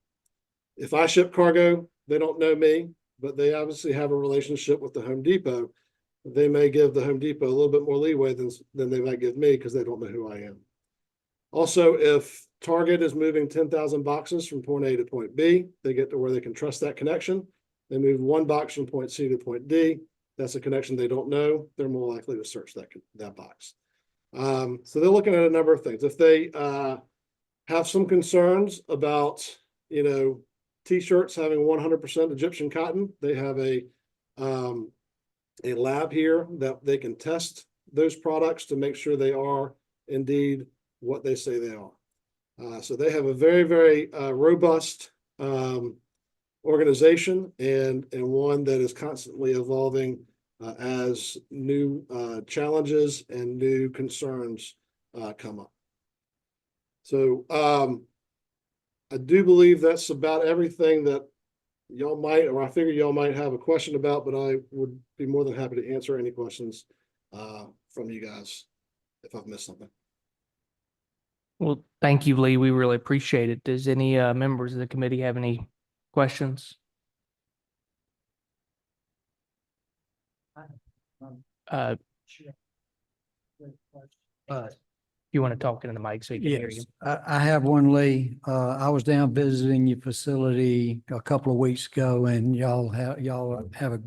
If I ship cargo, they don't know me, but they obviously have a relationship with the Home Depot. They may give the Home Depot a little bit more leeway than they might give me because they don't know who I am. Also, if Target is moving 10,000 boxes from point A to point B, they get to where they can trust that connection. They move 1 box from point C to point D. that's a connection they don't know, they're more likely to search that box. So they're looking at a number of things. If they have some concerns about, t-shirts having 100% Egyptian cotton, they have a lab here that they can test those products to make sure they are indeed what they say they are. So they have a very, very robust organization and one that is constantly evolving as new challenges and new concerns come up. So I do believe that's about everything that y'all might, or I figure y'all might have a question about, but I would be more than happy to answer any questions from you guys if I've missed something. Well, thank you, Lee. We really appreciate it. Does any members of the committee have any questions? You want to talk into the mic so you can hear you? Yes, I have one, Lee. I was down visiting your facility a couple of weeks ago, and y'all have a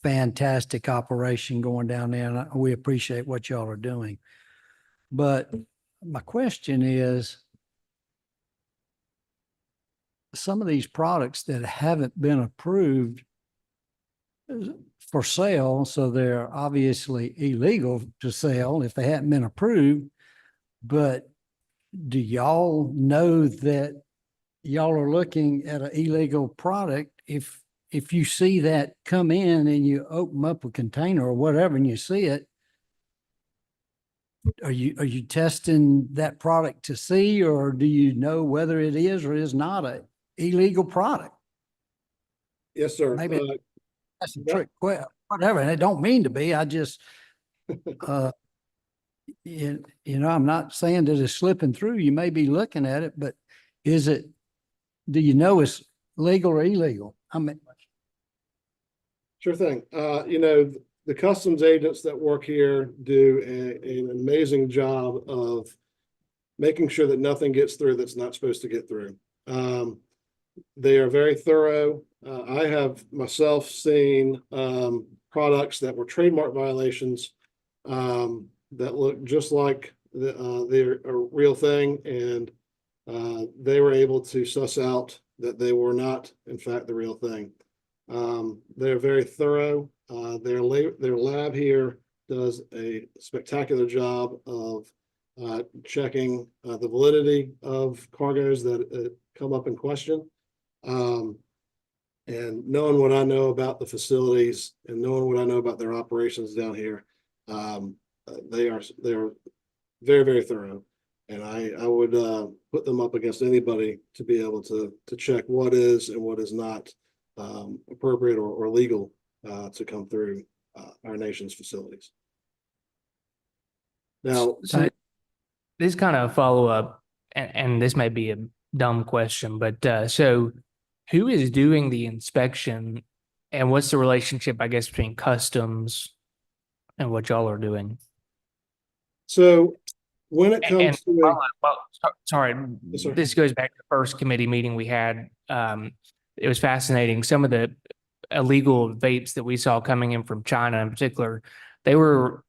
fantastic operation going down there, and we appreciate what y'all are doing. But my question is, some of these products that haven't been approved for sale, so they're obviously illegal to sell if they haven't been approved. But do y'all know that y'all are looking at an illegal product? If you see that come in and you open up a container or whatever and you see it, are you testing that product to see, or do you know whether it is or is not a illegal product? Yes, sir. Maybe that's a trick. Well, whatever. And I don't mean to be. I just, I'm not saying that it's slipping through. You may be looking at it, but do you know it's legal or illegal? I mean, Sure thing. The customs agents that work here do an amazing job of making sure that nothing gets through that's not supposed to get through. They are very thorough. I have myself seen products that were trademark violations that look just like they're a real thing, and they were able to suss out that they were not, in fact, the real thing. They're very thorough. Their lab here does a spectacular job of checking the validity of cargoes that come up in question. And knowing what I know about the facilities and knowing what I know about their operations down here, they are very, very thorough. And I would put them up against anybody to be able to check what is and what is not appropriate or legal to come through our nation's facilities. Now, So this kind of follow up, and this may be a dumb question, but so who is doing the inspection, and what's the relationship, I guess, between customs and what y'all are doing? so when it And comes to sorry, Yes, sir. this goes back to the first committee meeting we had. It was fascinating. Some of the illegal vapes that we saw coming in from China in particular, they were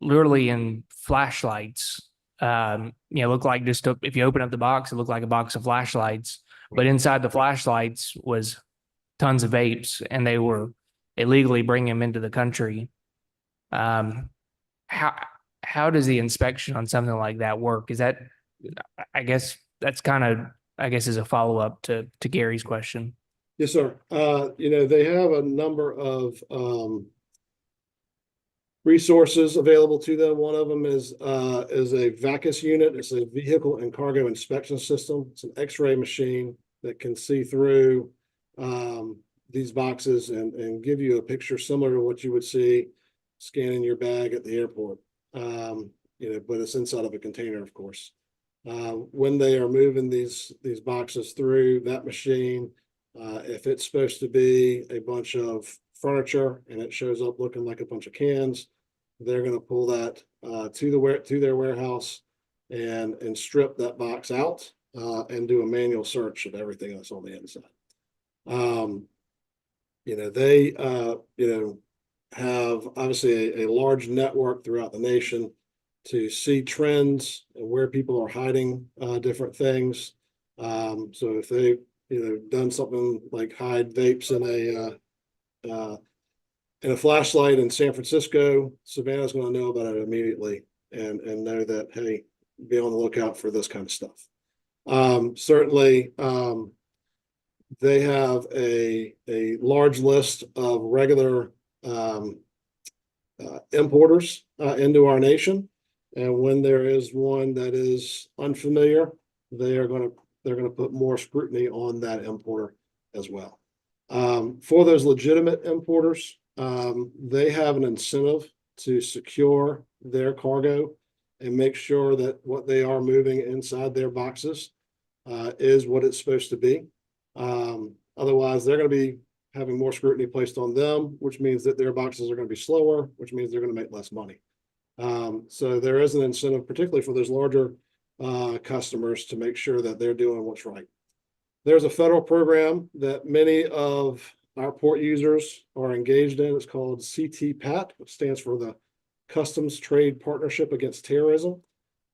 literally in flashlights. Looked like if you open up the box, it looked like a box of flashlights, but inside the flashlights was tons of vapes, and they were illegally bringing them into the country. How does the inspection on something like that work? Is that, I guess that's kind of, is a follow up to Gary's question. Yes, sir. They have a number of resources available to them. One of them is a VACUS unit. It's a vehicle and cargo inspection system. It's an X-ray machine that can see through these boxes and give you a picture similar to what you would see scanning your bag at the airport. But it's inside of a container, of course. When they are moving these boxes through that machine, if it's supposed to be a bunch of furniture and it shows up looking like a bunch of cans, they're going to pull that to their warehouse and strip that box out and do a manual search of everything that's on the inside. They have obviously a large network throughout the nation to see trends and where people are hiding different things. So if they, done something like hide vapes in a flashlight in San Francisco, Savannah's going to know about it immediately and know that, hey, be on the lookout for this kind of stuff. Certainly, they have a large list of regular importers into our nation, and when there is one that is unfamiliar, they're going to put more scrutiny on that importer as well. For those legitimate importers, they have an incentive to secure their cargo and make sure that what they are moving inside their boxes is what it's supposed to be. Otherwise, they're going to be having more scrutiny placed on them, which means that their boxes are going to be slower, which means they're going to make less money. So there is an incentive, particularly for those larger customers, to make sure that they're doing what's right. There's a federal program that many of our port users are engaged in. It's called CTPAT, which stands for the Customs Trade Partnership Against Terrorism.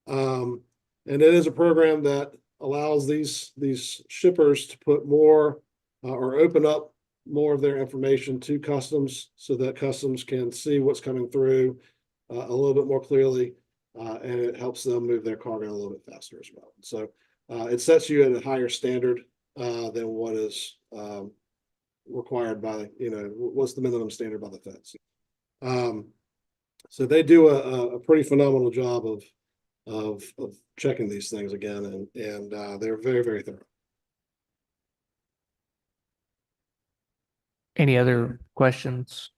And it is a program that allows these shippers to put more or open up more of their information to customs so that customs can see what's coming through a little bit more clearly, and it helps them move their cargo a little bit faster as well. So it sets you at a higher standard than what is required by, what's the minimum standard by the feds. So they do a pretty phenomenal job of checking these things again, and they're very, very thorough. Any other questions?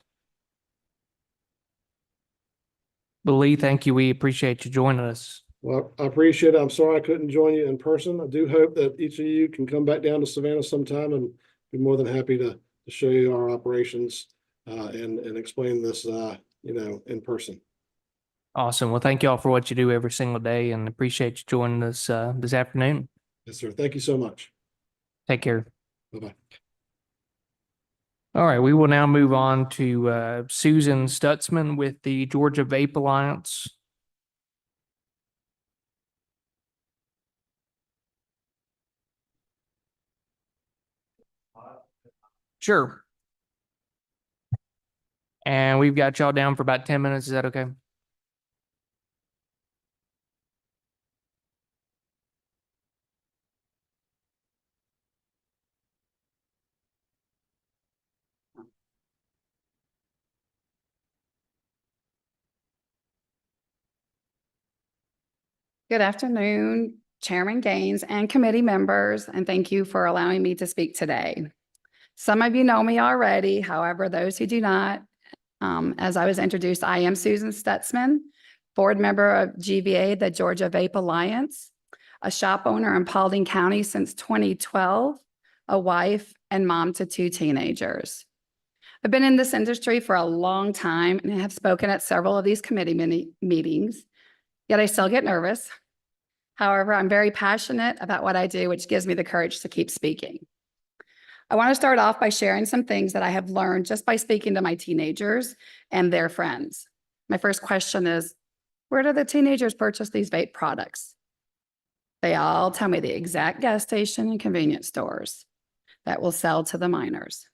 Lee, thank you. We appreciate you joining us. Well, I appreciate it. I'm sorry I couldn't join you in person. I do hope that each of you can come back down to Savannah sometime, and be more than happy to show you our operations and explain this, in person. Awesome. Well, thank you all for what you do every single day, and appreciate you joining us this afternoon. Yes, sir. Thank you so much. Take care. Bye-bye. All right, we will now move on to Susan Stutzman with the Georgia Vape Alliance. Sure. And we've got y'all down for about 10 minutes. Is that okay? Good afternoon, Chairman Gaines and committee members, and thank you for allowing me to speak today. Some of you know me already. However, those who do not, as I was introduced, I am Susan Stutzman, board member of GVA, the Georgia Vape Alliance, a shop owner in Paulding County since 2012, a wife and mom to 2 teenagers. I've been in this industry for a long time and have spoken at several of these committee meetings, yet I still get nervous. However, I'm very passionate about what I do, which gives me the courage to keep speaking. I want to start off by sharing some things that I have learned just by speaking to my teenagers and their friends. My first question is, where do the teenagers purchase these vape products? They all tell me the exact gas station and convenience stores that will sell to the minors.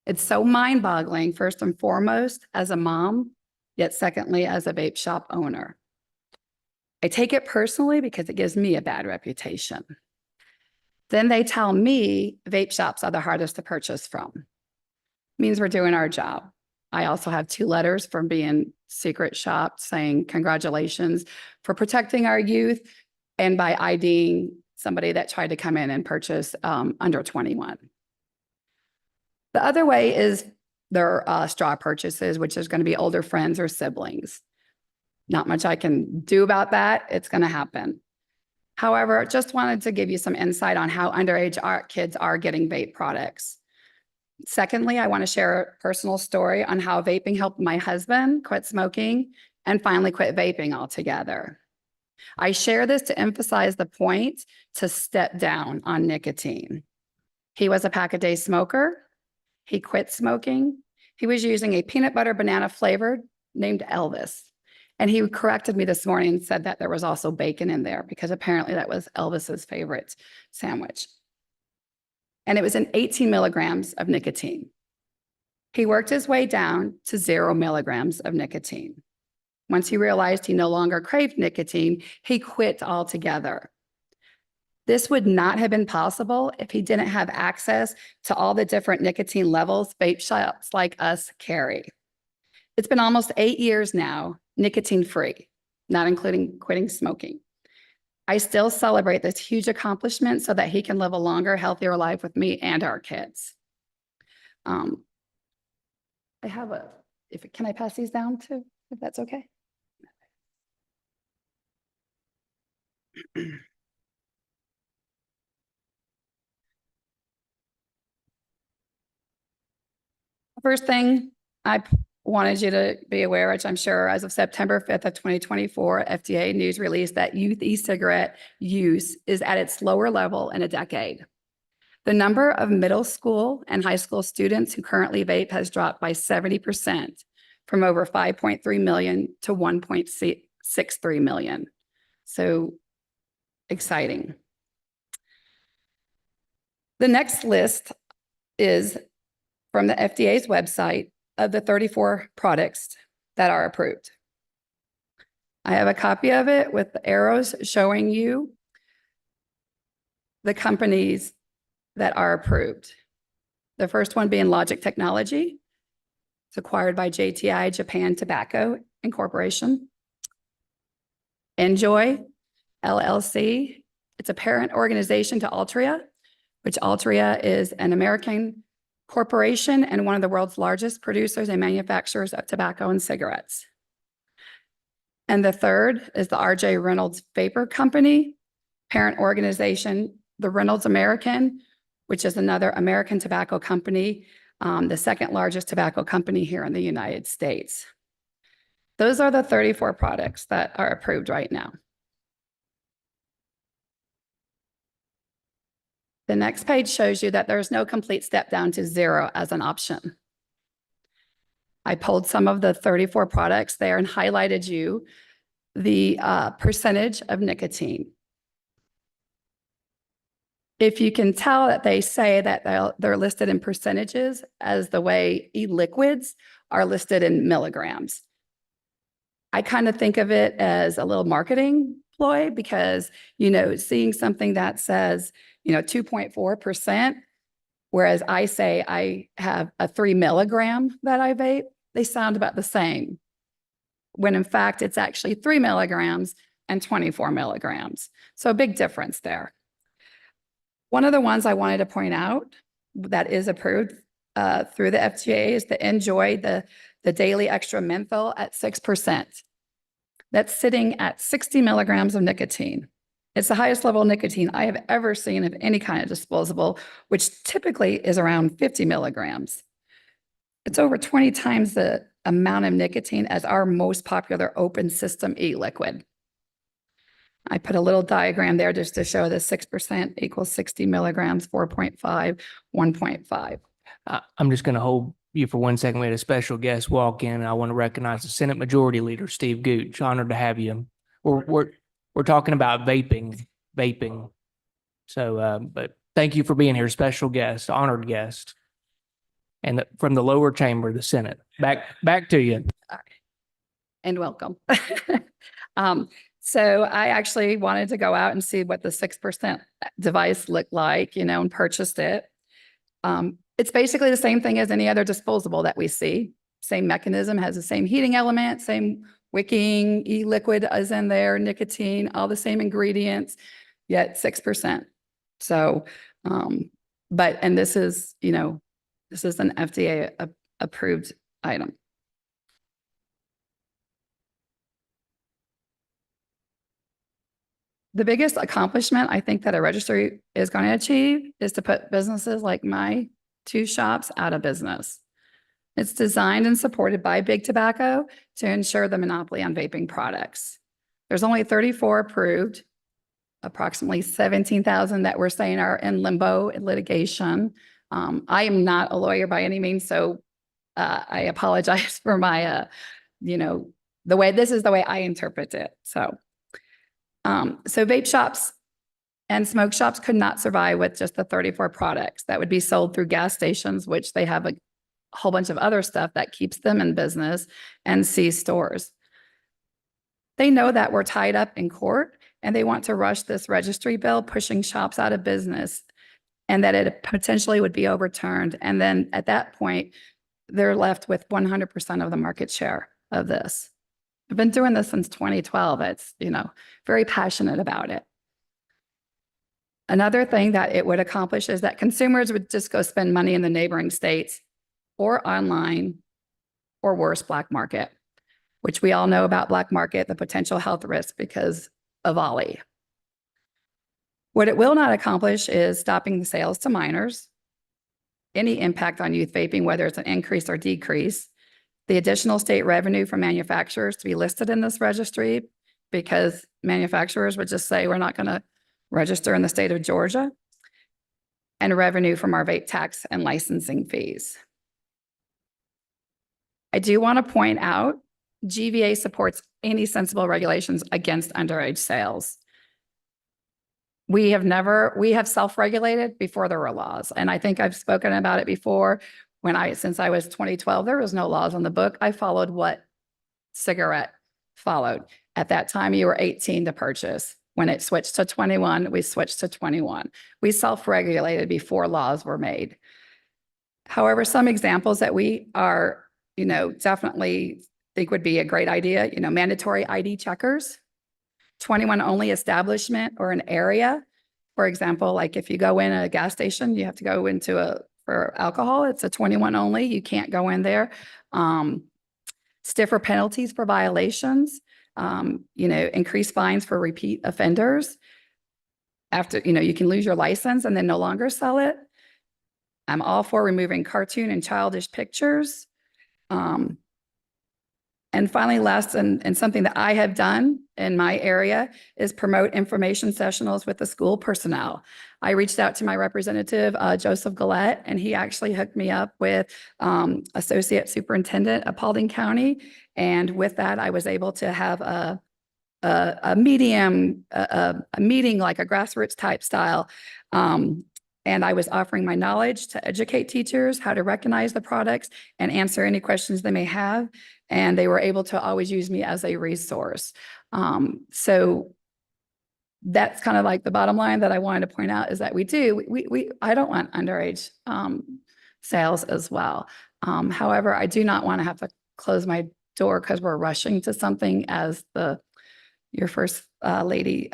It's so mind-boggling, first and foremost, as a mom, yet secondly, as a vape shop owner. I take it personally because it gives me a bad reputation. Then they tell me vape shops are the hardest to purchase from. Means we're doing our job. I also have 2 letters from being secret shopped saying congratulations for protecting our youth and by IDing somebody that tried to come in and purchase under 21. The other way is their straw purchases, which is going to be older friends or siblings. Not much I can do about that. It's going to happen. However, just wanted to give you some insight on how underage kids are getting vape products. Secondly, I want to share a personal story on how vaping helped my husband quit smoking and finally quit vaping altogether. I share this to emphasize the point to step down on nicotine. He was a pack-a-day smoker. He quit smoking. He was using a peanut butter banana flavored named Elvis. And he corrected me this morning and said that there was also bacon in there because apparently that was Elvis's favorite sandwich. And it was in 18 milligrams of nicotine. He worked his way down to 0 milligrams of nicotine. Once he realized he no longer craved nicotine, he quit altogether. This would not have been possible if he didn't have access to all the different nicotine levels vape shops like us carry. It's been almost 8 years now, nicotine-free, not including quitting smoking. I still celebrate this huge accomplishment so that he can live a longer, healthier life with me and our kids. I have can I pass these down too, if that's okay? First thing I wanted you to be aware, which I'm sure as of September 5th of 2024, FDA news released that youth e-cigarette use is at its lower level in a decade. The number of middle school and high school students who currently vape has dropped by 70% from over 5.3 million to 1.63 million. So exciting. The next list is from the FDA's website of the 34 products that are approved. I have a copy of it with the arrows showing you the companies that are approved. The first one being Logic Technology. It's acquired by JTI Japan Tobacco Incorporation. Enjoy LLC. It's a parent organization to Altria, which Altria is an American corporation and one of the world's largest producers and manufacturers of tobacco and cigarettes. And the third is the R.J. Reynolds Vapor Company, parent organization, the Reynolds American, which is another American tobacco company, the second largest tobacco company here in the United States. Those are the 34 products that are approved right now. The next page shows you that there's no complete step down to 0 as an option. I pulled some of the 34 products there and highlighted you the percentage of nicotine. If you can tell that they say that they're listed in percentages as the way e-liquids are listed in milligrams. I kind of think of it as a little marketing ploy because, seeing something that says, 2.4%, whereas I say I have a 3 milligram that I vape, they sound about the same. When in fact, it's actually 3 milligrams and 24 milligrams. So a big difference there. One of the ones I wanted to point out that is approved through the FDA is the Enjoy, the daily extra menthol at 6%. That's sitting at 60 milligrams of nicotine. It's the highest level of nicotine I have ever seen of any kind of disposable, which typically is around 50 milligrams. It's over 20 times the amount of nicotine as our most popular open system e-liquid. I put a little diagram there just to show the 6% equals 60 milligrams, 4.5, 1.5. I'm just going to hold you for 1 second. We had a special guest walk in, and I want to recognize the Senate Majority Leader, Steve Gooch. Honored to have you. We're talking about vaping. So, but thank you for being here, special guest, honored guest, and from the lower chamber, the Senate. Back to you. And welcome. So I actually wanted to go out and see what the 6% device looked like, and purchased it. It's basically the same thing as any other disposable that we see. Same mechanism, has the same heating element, same wicking, e-liquid is in there, nicotine, all the same ingredients, yet 6%. So, and this is, this is an FDA approved item. The biggest accomplishment I think that a registry is going to achieve is to put businesses like my 2 shops out of business. It's designed and supported by Big Tobacco to ensure the monopoly on vaping products. There's only 34 approved, approximately 17,000 that we're saying are in limbo in litigation. I am not a lawyer by any means, so I apologize for my, this is the way I interpret it. So vape shops and smoke shops could not survive with just the 34 products that would be sold through gas stations, which they have a whole bunch of other stuff that keeps them in business, and C-stores. They know that we're tied up in court and they want to rush this registry bill, pushing shops out of business, and that it potentially would be overturned. And then at that point, they're left with 100% of the market share of this. I've been doing this since 2012. It's, very passionate about it. Another thing that it would accomplish is that consumers would just go spend money in the neighboring states or online, or worse, black market, which we all know about black market, the potential health risk because of Ollie. What it will not accomplish is stopping the sales to minors, any impact on youth vaping, whether it's an increase or decrease, the additional state revenue from manufacturers to be listed in this registry, because manufacturers would just say, we're not going to register in the state of Georgia, and revenue from our vape tax and licensing fees. I do want to point out, GVA supports any sensible regulations against underage sales. We have self-regulated before there were laws. And I think I've spoken about it before. Since I was 2012, there was no laws on the book. I followed what cigarette followed. At that time, you were 18 to purchase. When it switched to 21, we switched to 21. We self-regulated before laws were made. However, some examples that we are, definitely think would be a great idea, mandatory ID checkers, 21 only establishment or an area. For example, like if you go in a gas station, you have to go into for alcohol, it's a 21 only, you can't go in there. Stiffer penalties for violations, increased fines for repeat offenders. After, you can lose your license and then no longer sell it. I'm all for removing cartoon and childish pictures. And finally, last, and something that I have done in my area is promote information sessionals with the school personnel. I reached out to my representative, Joseph Gillette, and he actually hooked me up with Associate Superintendent of Paulding County. And with that, I was able to have a meeting, like a grassroots type style. And I was offering my knowledge to educate teachers how to recognize the products and answer any questions they may have. And they were able to always use me as a resource. So that's kind of like the bottom line that I wanted to point out, is that I don't want underage sales as well. However, I do not want to have to close my door because we're rushing to something, as your first lady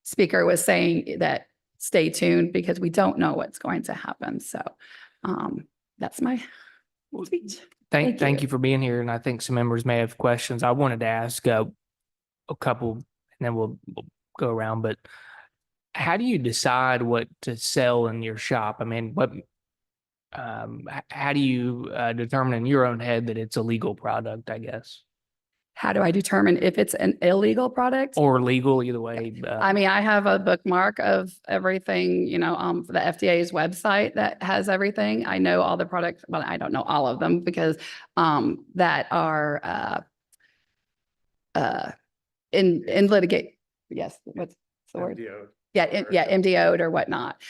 speaker was saying, that stay tuned because we don't know what's going to happen. So that's my speech. Thank you for being here. And I think some members may have questions. I wanted to ask a couple, and then we'll go around. But how do you decide what to sell in your shop? I mean, how do you determine in your own head that it's a legal product, I guess? How do I determine if it's an illegal product? Or legal, either way. I mean, I have a bookmark of everything, for the FDA's website that has everything. I know all the products, well, I don't know all of them because that are in litigate. Yes, what's the word? MDO'd. Yeah, MDO'd or whatnot.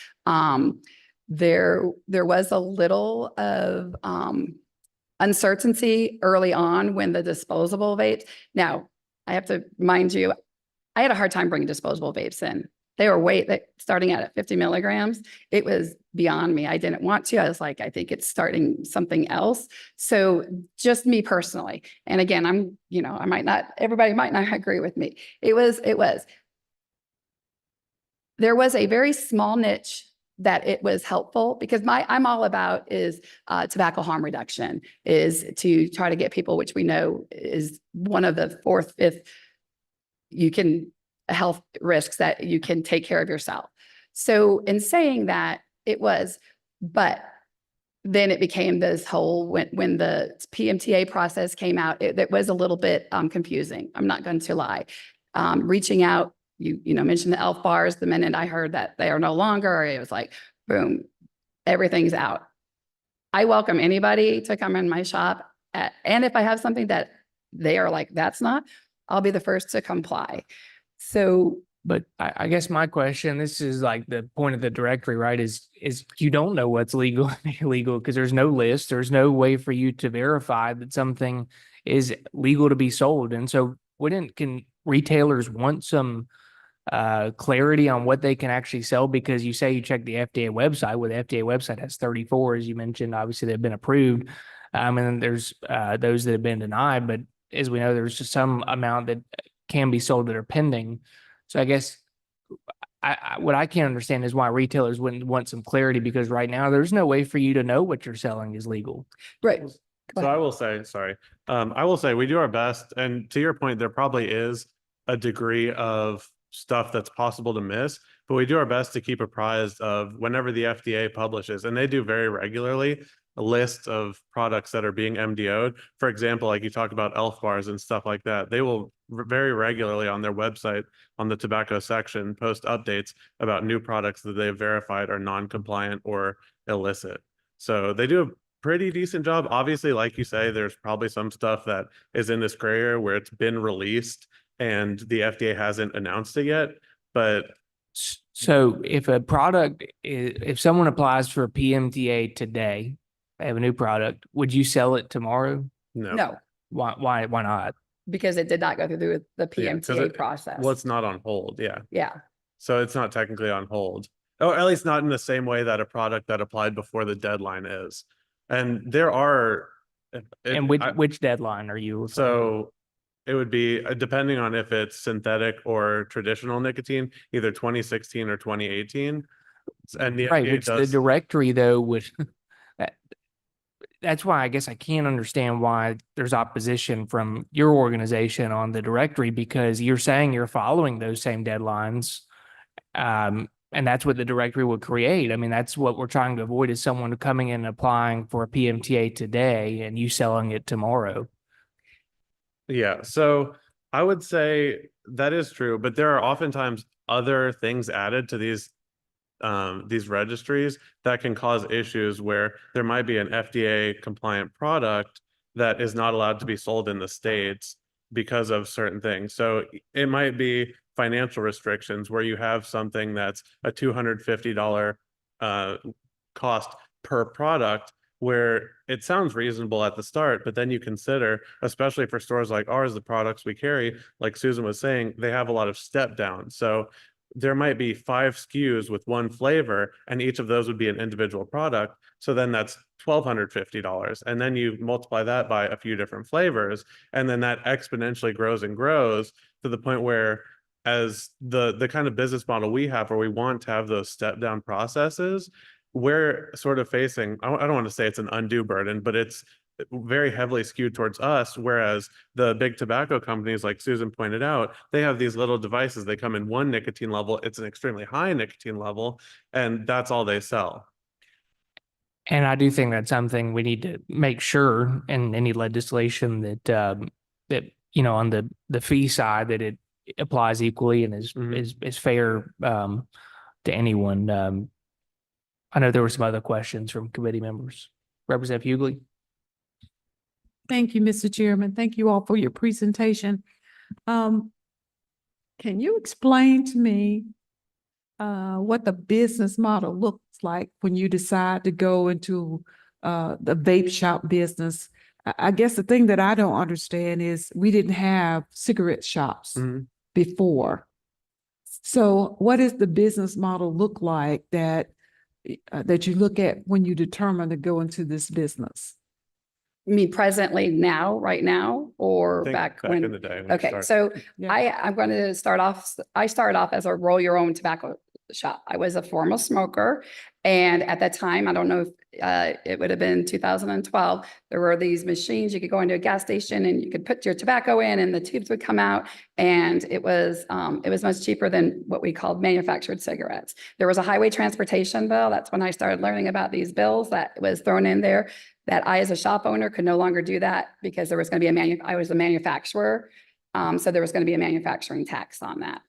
There was a little of uncertainty early on when the disposable vapes. Now, I have to remind you, I had a hard time bringing disposable vapes in. They were starting out at 50 milligrams. It was beyond me. I didn't want to. I was like, I think it's starting something else. So just me personally. And again, everybody might not agree with me. There was a very small niche that it was helpful, because I'm all about is tobacco harm reduction, is to try to get people, which we know is one of the 4th, 5th health risks that you can take care of yourself. So in saying that, but then it became this whole, when the PMTA process came out, it was a little bit confusing. I'm not going to lie. Reaching out, you mentioned the ELF bars. The minute I heard that they are no longer, it was like, boom, everything's out. I welcome anybody to come in my shop. And if I have something that they are like, that's not, I'll be the first to comply. So But I guess my question, this is like the point of the directory, right? Is you don't know what's legal and illegal because there's no list. There's no way for you to verify that something is legal to be sold. And so can retailers want some clarity on what they can actually sell? Because you say you check the FDA website. Well, the FDA website has 34, as you mentioned. Obviously, they've been approved. And then there's those that have been denied. But as we know, there's just some amount that can be sold that are pending. So I guess what I can't understand is why retailers wouldn't want some clarity, because right now there's no way for you to know what you're selling is legal. right. So I will say, sorry, I will say we do our best. And to your point, there probably is a degree of stuff that's possible to miss, but we do our best to keep apprised of whenever the FDA publishes, and they do very regularly, a list of products that are being MDO'd. For example, like you talk about Elf bars and stuff like that, they will very regularly on their website, on the tobacco section, post updates about new products that they've verified are non-compliant or illicit. So they do a pretty decent job. Obviously, like you say, there's probably some stuff that is in this gray area where it's been released and the FDA hasn't announced it yet. But So if a product, if someone applies for a PMTA today, they have a new product, would you sell it tomorrow? No, Why not? because it did not go through the Yeah, 'cause PMTA it- process. well, it's not on hold. Yeah. Yeah. So it's not technically on hold, or at least not in the same way that a product that applied before the deadline is. And there are, And which deadline are you? referring to? so it would be depending on if it's synthetic or traditional nicotine, either 2016 or 2018. And the Right, FDA which the does, directory though would, that- that's why I guess I can't understand why there's opposition from your organization on the directory, because you're saying you're following those same deadlines. And that's what the directory would create. I mean, that's what we're trying to avoid, is someone coming in and applying for a PMTA today and you selling it tomorrow. yeah. So I would say that is true, but there are oftentimes other things added to these registries that can cause issues where there might be an FDA compliant product that is not allowed to be sold in the States because of certain things. So it might be financial restrictions where you have something that's a $250 cost per product, where it sounds reasonable at the start, but then you consider, especially for stores like ours, the products we carry, like Susan was saying, they have a lot of step down. So there might be 5 SKUs with one flavor, and each of those would be an individual product. So then that's $1,250. And then you multiply that by a few different flavors, and then that exponentially grows and grows to the point where, as the kind of business model we have, where we want to have those step down processes, we're sort of facing, I don't want to say it's an undue burden, but it's very heavily skewed towards us, whereas the big tobacco companies, like Susan pointed out, they have these little devices. They come in one nicotine level. It's an extremely high nicotine level, and that's all they sell. And I do think that's something we need to make sure in any legislation that, that, you know, on the fee side, that it applies equally and is fair, to anyone. I know there were some other questions from committee members. Representative Hughley. Thank you, Mr. Chairman. Thank you all for your presentation. Can you explain to me what the business model looks like when you decide to go into the vape shop business? I guess the thing that I don't understand is we didn't have cigarette shops before. So what does the business model look like that you look at when you determine to go into this business? You mean presently now, right now, or I think back back when? in the day. when we Okay, started. so Yeah. I'm going to start off, I started off as a roll your own tobacco shop. I was a former smoker. And at that time, I don't know if it would have been 2012, there were these machines, you could go into a gas station and you could put your tobacco in and the tubes would come out. And it was much cheaper than what we called manufactured cigarettes. There was a highway transportation bill. That's when I started learning about these bills that was thrown in there, that I, as a shop owner, could no longer do that because there was going to be I was a manufacturer. So there was going to be a manufacturing tax on that.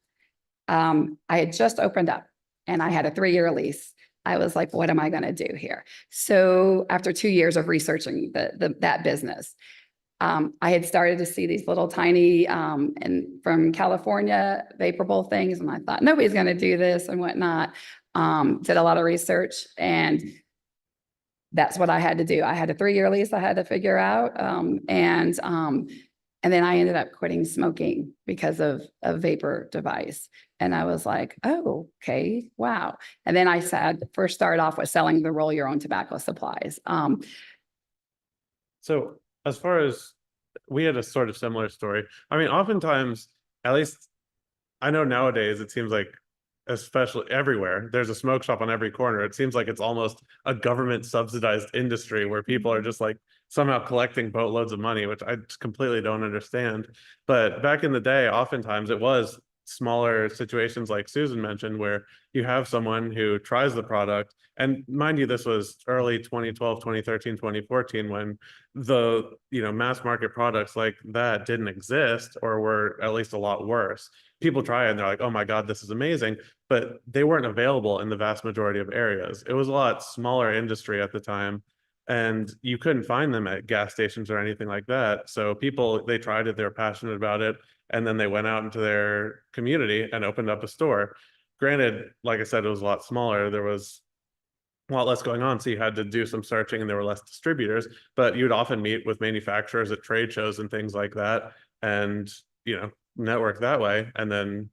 I had just opened up and I had a 3-year lease. I was like, what am I going to do here? So after 2 years of researching that business, I had started to see these little tiny, and from California vaporable things. And I thought, nobody's going to do this and whatnot. Did a lot of research, and that's what I had to do. I had a 3-year lease I had to figure out. And then I ended up quitting smoking because of a vapor device. And I was like, oh, okay, wow. And then I first started off with selling the roll your own tobacco supplies. So as far as we had a sort of similar story. I mean, oftentimes, at least I know nowadays, it seems like, especially everywhere, there's a smoke shop on every corner. It seems like it's almost a government subsidized industry where people are just like somehow collecting boatloads of money, which I just completely don't understand. But back in the day, oftentimes it was smaller situations like Susan mentioned, where you have someone who tries the product. And mind you, this was early 2012, 2013, 2014, when the, mass market products like that didn't exist, or were at least a lot worse. People try it and they're like, oh my God, this is amazing. But they weren't available in the vast majority of areas. It was a lot smaller industry at the time, and you couldn't find them at gas stations or anything like that. So people, they tried it, they were passionate about it, and then they went out into their community and opened up a store. Granted, like I said, it was a lot smaller. There was a lot less going on, so you had to do some searching, and there were less distributors, but you'd often meet with manufacturers at trade shows and things like that, and network that way, and then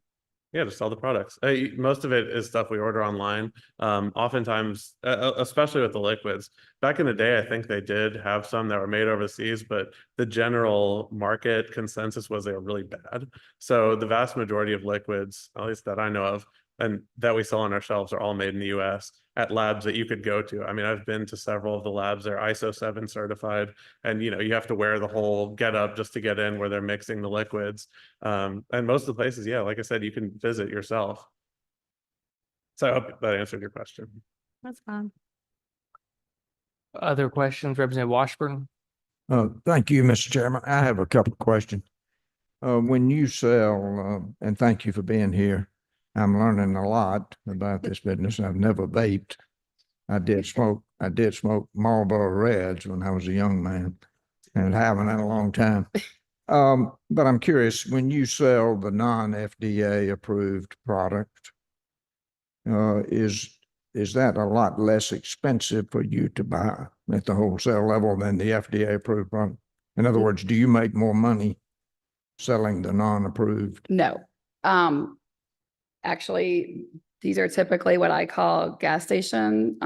to sell the products. Most of it is stuff we order online. Oftentimes, especially with the liquids. Back in the day, I think they did have some that were made overseas, but the general market consensus was they were really bad. So the vast majority of liquids, at least that I know of, and that we sell on our shelves, are all made in the US at labs that you could go to. I mean, I've been to several of the labs. They're ISO 7 certified, and you have to wear the whole getup just to get in where they're mixing the liquids. And most of the places, like I said, you can visit yourself. So I hope that answered your question. That's fine. Other questions, Representative Washburn? Thank you, Mr. Chairman. I have a couple of questions. When you sell, and thank you for being here, I'm learning a lot about this business. I've never vaped. I did smoke Marlboro Reds when I was a young man, and haven't in a long time. But I'm curious, when you sell the non-FDA approved product, is that a lot less expensive for you to buy at the wholesale level than the FDA approved product? In other words, do you make more money selling the non-approved? No. Actually, these are typically what I call gas station,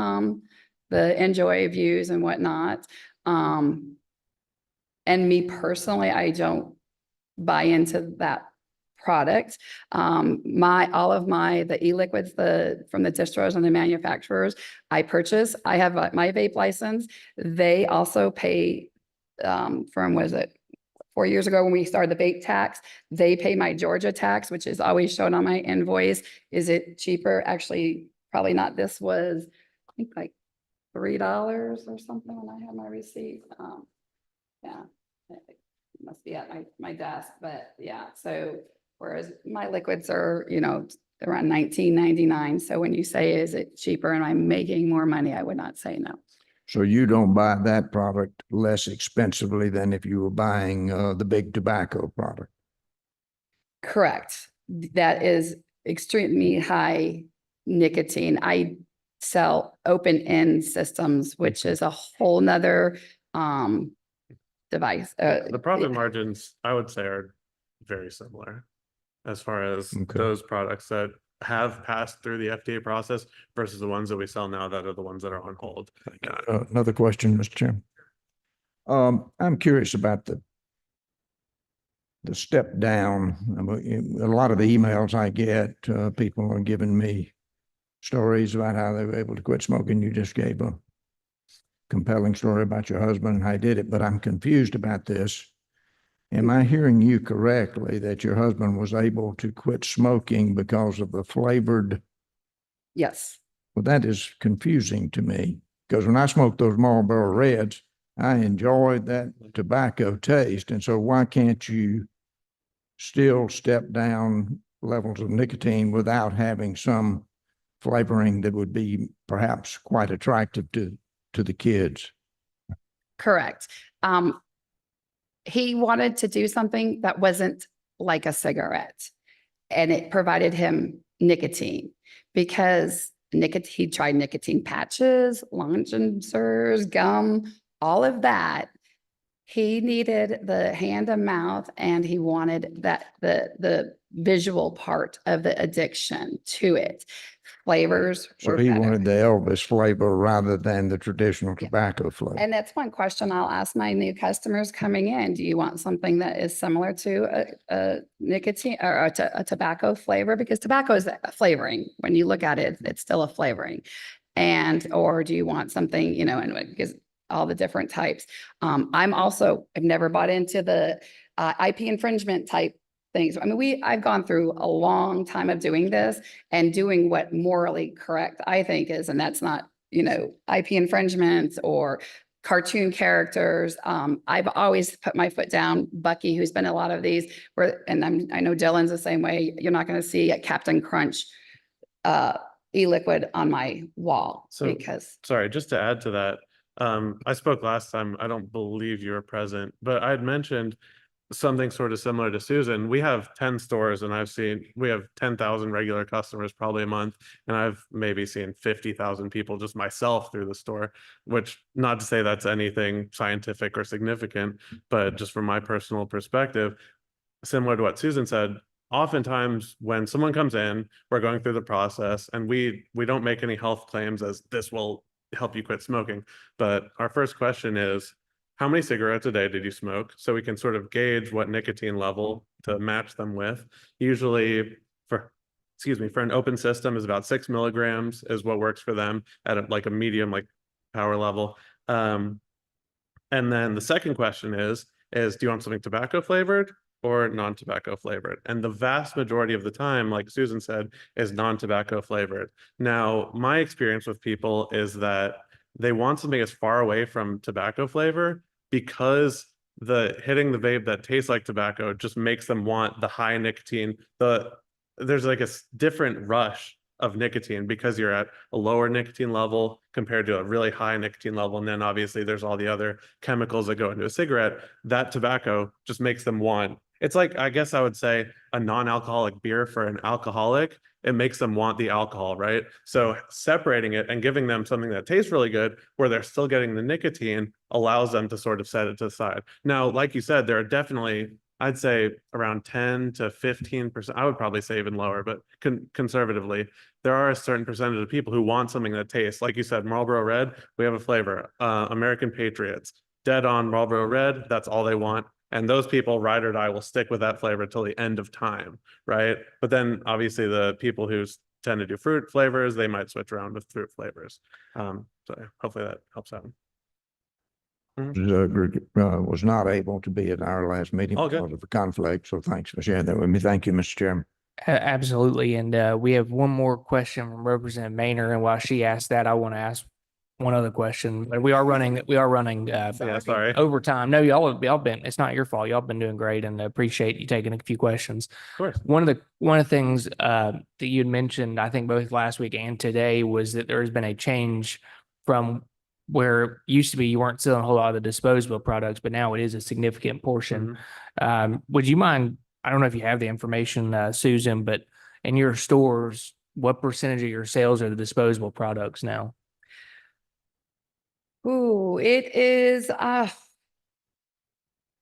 the Enjoy views and whatnot. And me personally, I don't buy into that product. All of the e-liquids, from the distros and the manufacturers, I purchase. I have my vape license. They also pay, from, was it 4 years ago when we started the vape tax, they pay my Georgia tax, which is always shown on my invoice. Is it cheaper? Actually, probably not. This was, I think, like $3 or something when I had my receipt. Yeah, it must be at my desk, but yeah. So whereas my liquids are, around $19.99. So when you say, is it cheaper and I'm making more money, I would not say no. So you don't buy that product less expensively than if you were buying the big tobacco product? Correct. That is extremely high nicotine. I sell open-end systems, which is a whole nother device. The profit margins, I would say, are very similar as far as those products that have passed through the FDA process versus the ones that we sell now that are the ones that are on hold. Another question, Mr. Chairman. I'm curious about the step down. A lot of the emails I get, people are giving me stories about how they were able to quit smoking. You just gave a compelling story about your husband and how he did it, but I'm confused about this. Am I hearing you correctly that your husband was able to quit smoking because of the flavored? Yes. Well, that is confusing to me, because when I smoked those Marlboro Reds, I enjoyed that tobacco taste. And so why can't you still step down levels of nicotine without having some flavoring that would be perhaps quite attractive to the kids. Correct. He wanted to do something that wasn't like a cigarette, and it provided him nicotine because he tried nicotine patches, lozenges, gum, all of that. He needed the hand and mouth, and he wanted the visual part of the addiction to it. Flavors So were he better. wanted the Elvis flavor rather than the traditional Yeah. tobacco flavor. And that's one question I'll ask my new customers coming in. Do you want something that is similar to a nicotine or a tobacco flavor? Because tobacco is a flavoring. When you look at it, it's still a flavoring. Or do you want something, you know, and because all the different types. I've never bought into the IP infringement type things. I mean, I've gone through a long time of doing this and doing what morally correct I think is, and that's not, you know, IP infringements or cartoon characters. I've always put my foot down. Bucky, who's been in a lot of these, and I know Dylan's the same way. You're not going to see a Captain Crunch e-liquid on my wall So- because Sorry, just to add to that, I spoke last time, I don't believe you were present, but I had mentioned something sort of similar to Susan. We have 10 stores and we have 10,000 regular customers probably a month. And I've maybe seen 50,000 people just myself through the store, which not to say that's anything scientific or significant, but just from my personal perspective, similar to what Susan said, oftentimes when someone comes in, we're going through the process and we don't make any health claims as this will help you quit smoking. But our first question is, how many cigarettes a day did you smoke? So we can sort of gauge what nicotine level to match them with. Usually for an open system is about 6 milligrams is what works for them at like a medium, like power level. And then the second question is do you want something tobacco flavored or non-tobacco flavored? And the vast majority of the time, like Susan said, is non-tobacco flavored. Now, my experience with people is that they want something as far away from tobacco flavor because hitting the vape that tastes like tobacco just makes them want the high nicotine. There's like a different rush of nicotine because you're at a lower nicotine level compared to a really high nicotine level. And then obviously there's all the other chemicals that go into a cigarette. That tobacco just makes them want. It's like, I guess I would say a non-alcoholic beer for an alcoholic. It makes them want the alcohol, right? So separating it and giving them something that tastes really good where they're still getting the nicotine allows them to sort of set it to the side. Now, like you said, there are definitely, I'd say around 10 to 15%. I would probably say even lower, but conservatively, there are a certain percentage of people who want something that tastes, like you said, Marlboro Red, we have a flavor, American Patriots, dead on Marlboro Red, that's all they want. And those people, ride or die, will stick with that flavor till the end of time, right? But then obviously the people who tend to do fruit flavors, they might switch around with fruit flavors. So hopefully that helps out. Was not able to be at our last meeting All good. because of a conflict. So thanks for sharing that with me. Thank you, Mr. Chairman. Absolutely. And we have one more question from Representative Maynard. And while she asked that, I want to ask one other question. But we are running Yeah, sorry. overtime. No, y'all been, it's not your fault. Y'all been doing great and appreciate you taking a few questions. Of course. One of the things that you had mentioned, I think both last week and today, was that there has been a change from where it used to be you weren't selling a whole lot of the disposable products, but now it is a significant portion. Would you mind, I don't know if you have the information, Susan, but in your stores, what percentage of your sales are the disposable products now? ooh, it is, I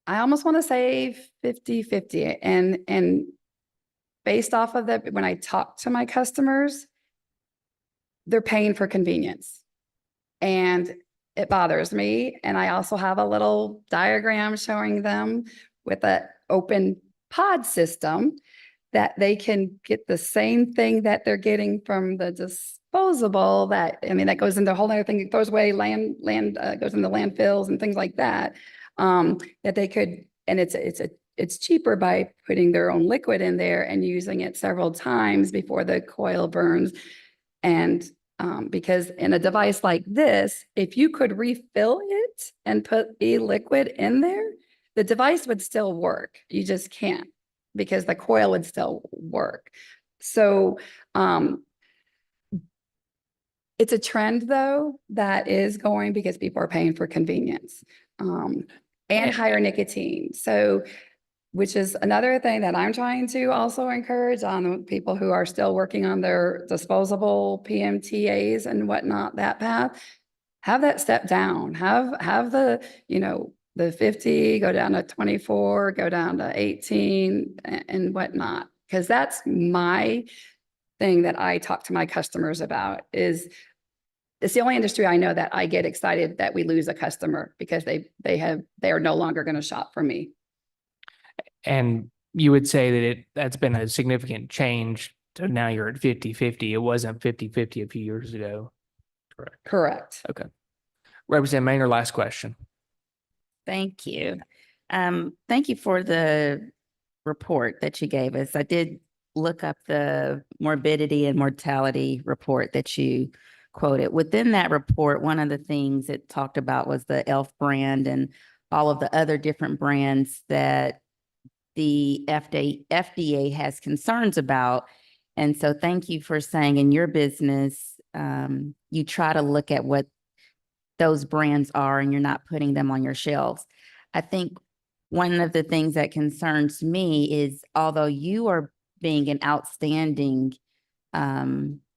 almost want to say 50-50. And based off of that, when I talk to my customers, they're paying for convenience. And it bothers me. And I also have a little diagram showing them with an open pod system that they can get the same thing that they're getting from the disposable that goes into a whole other thing. It throws away land goes into landfills and things like that. That they could, and it's cheaper by putting their own liquid in there and using it several times before the coil burns. And because in a device like this, if you could refill it and put e-liquid in there, the device would still work. You just can't because the coil would still work. So It's a trend though, that is going because people are paying for convenience, and higher nicotine. So, which is another thing that I'm trying to also encourage on the people who are still working on their disposable PMTAs and whatnot, that path. Have that step down, have the, the 50 go down to 24, go down to 18 and whatnot. Because that's my thing that I talk to my customers about is it's the only industry I know that I get excited that we lose a customer because they are no longer going to shop for me. And you would say that that's been a significant change. So now you're at 50-50. It wasn't 50-50 a few years ago. Correct. Okay. Representative Maynard, last question. Thank you. Thank you for the report that you gave us. I did look up the morbidity and mortality report that you quoted. Within that report, one of the things it talked about was the ELF brand and all of the other different brands that the FDA has concerns about. And so thank you for saying in your business, you try to look at what those brands are and you're not putting them on your shelves. I think one of the things that concerns me is although you are being an outstanding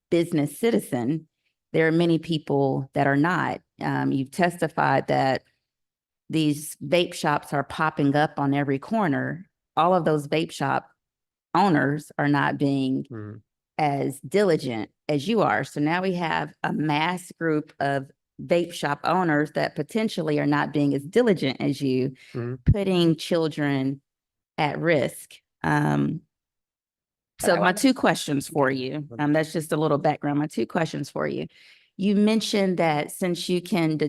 business citizen, there are many people that are not. You've testified that these vape shops are popping up on every corner. All of those vape shop owners are not being as diligent as you are. So now we have a mass group of vape shop owners that potentially are not being as diligent as you, putting children at risk. So my two questions for you, that's just a little background. My two questions for you. You mentioned that since you can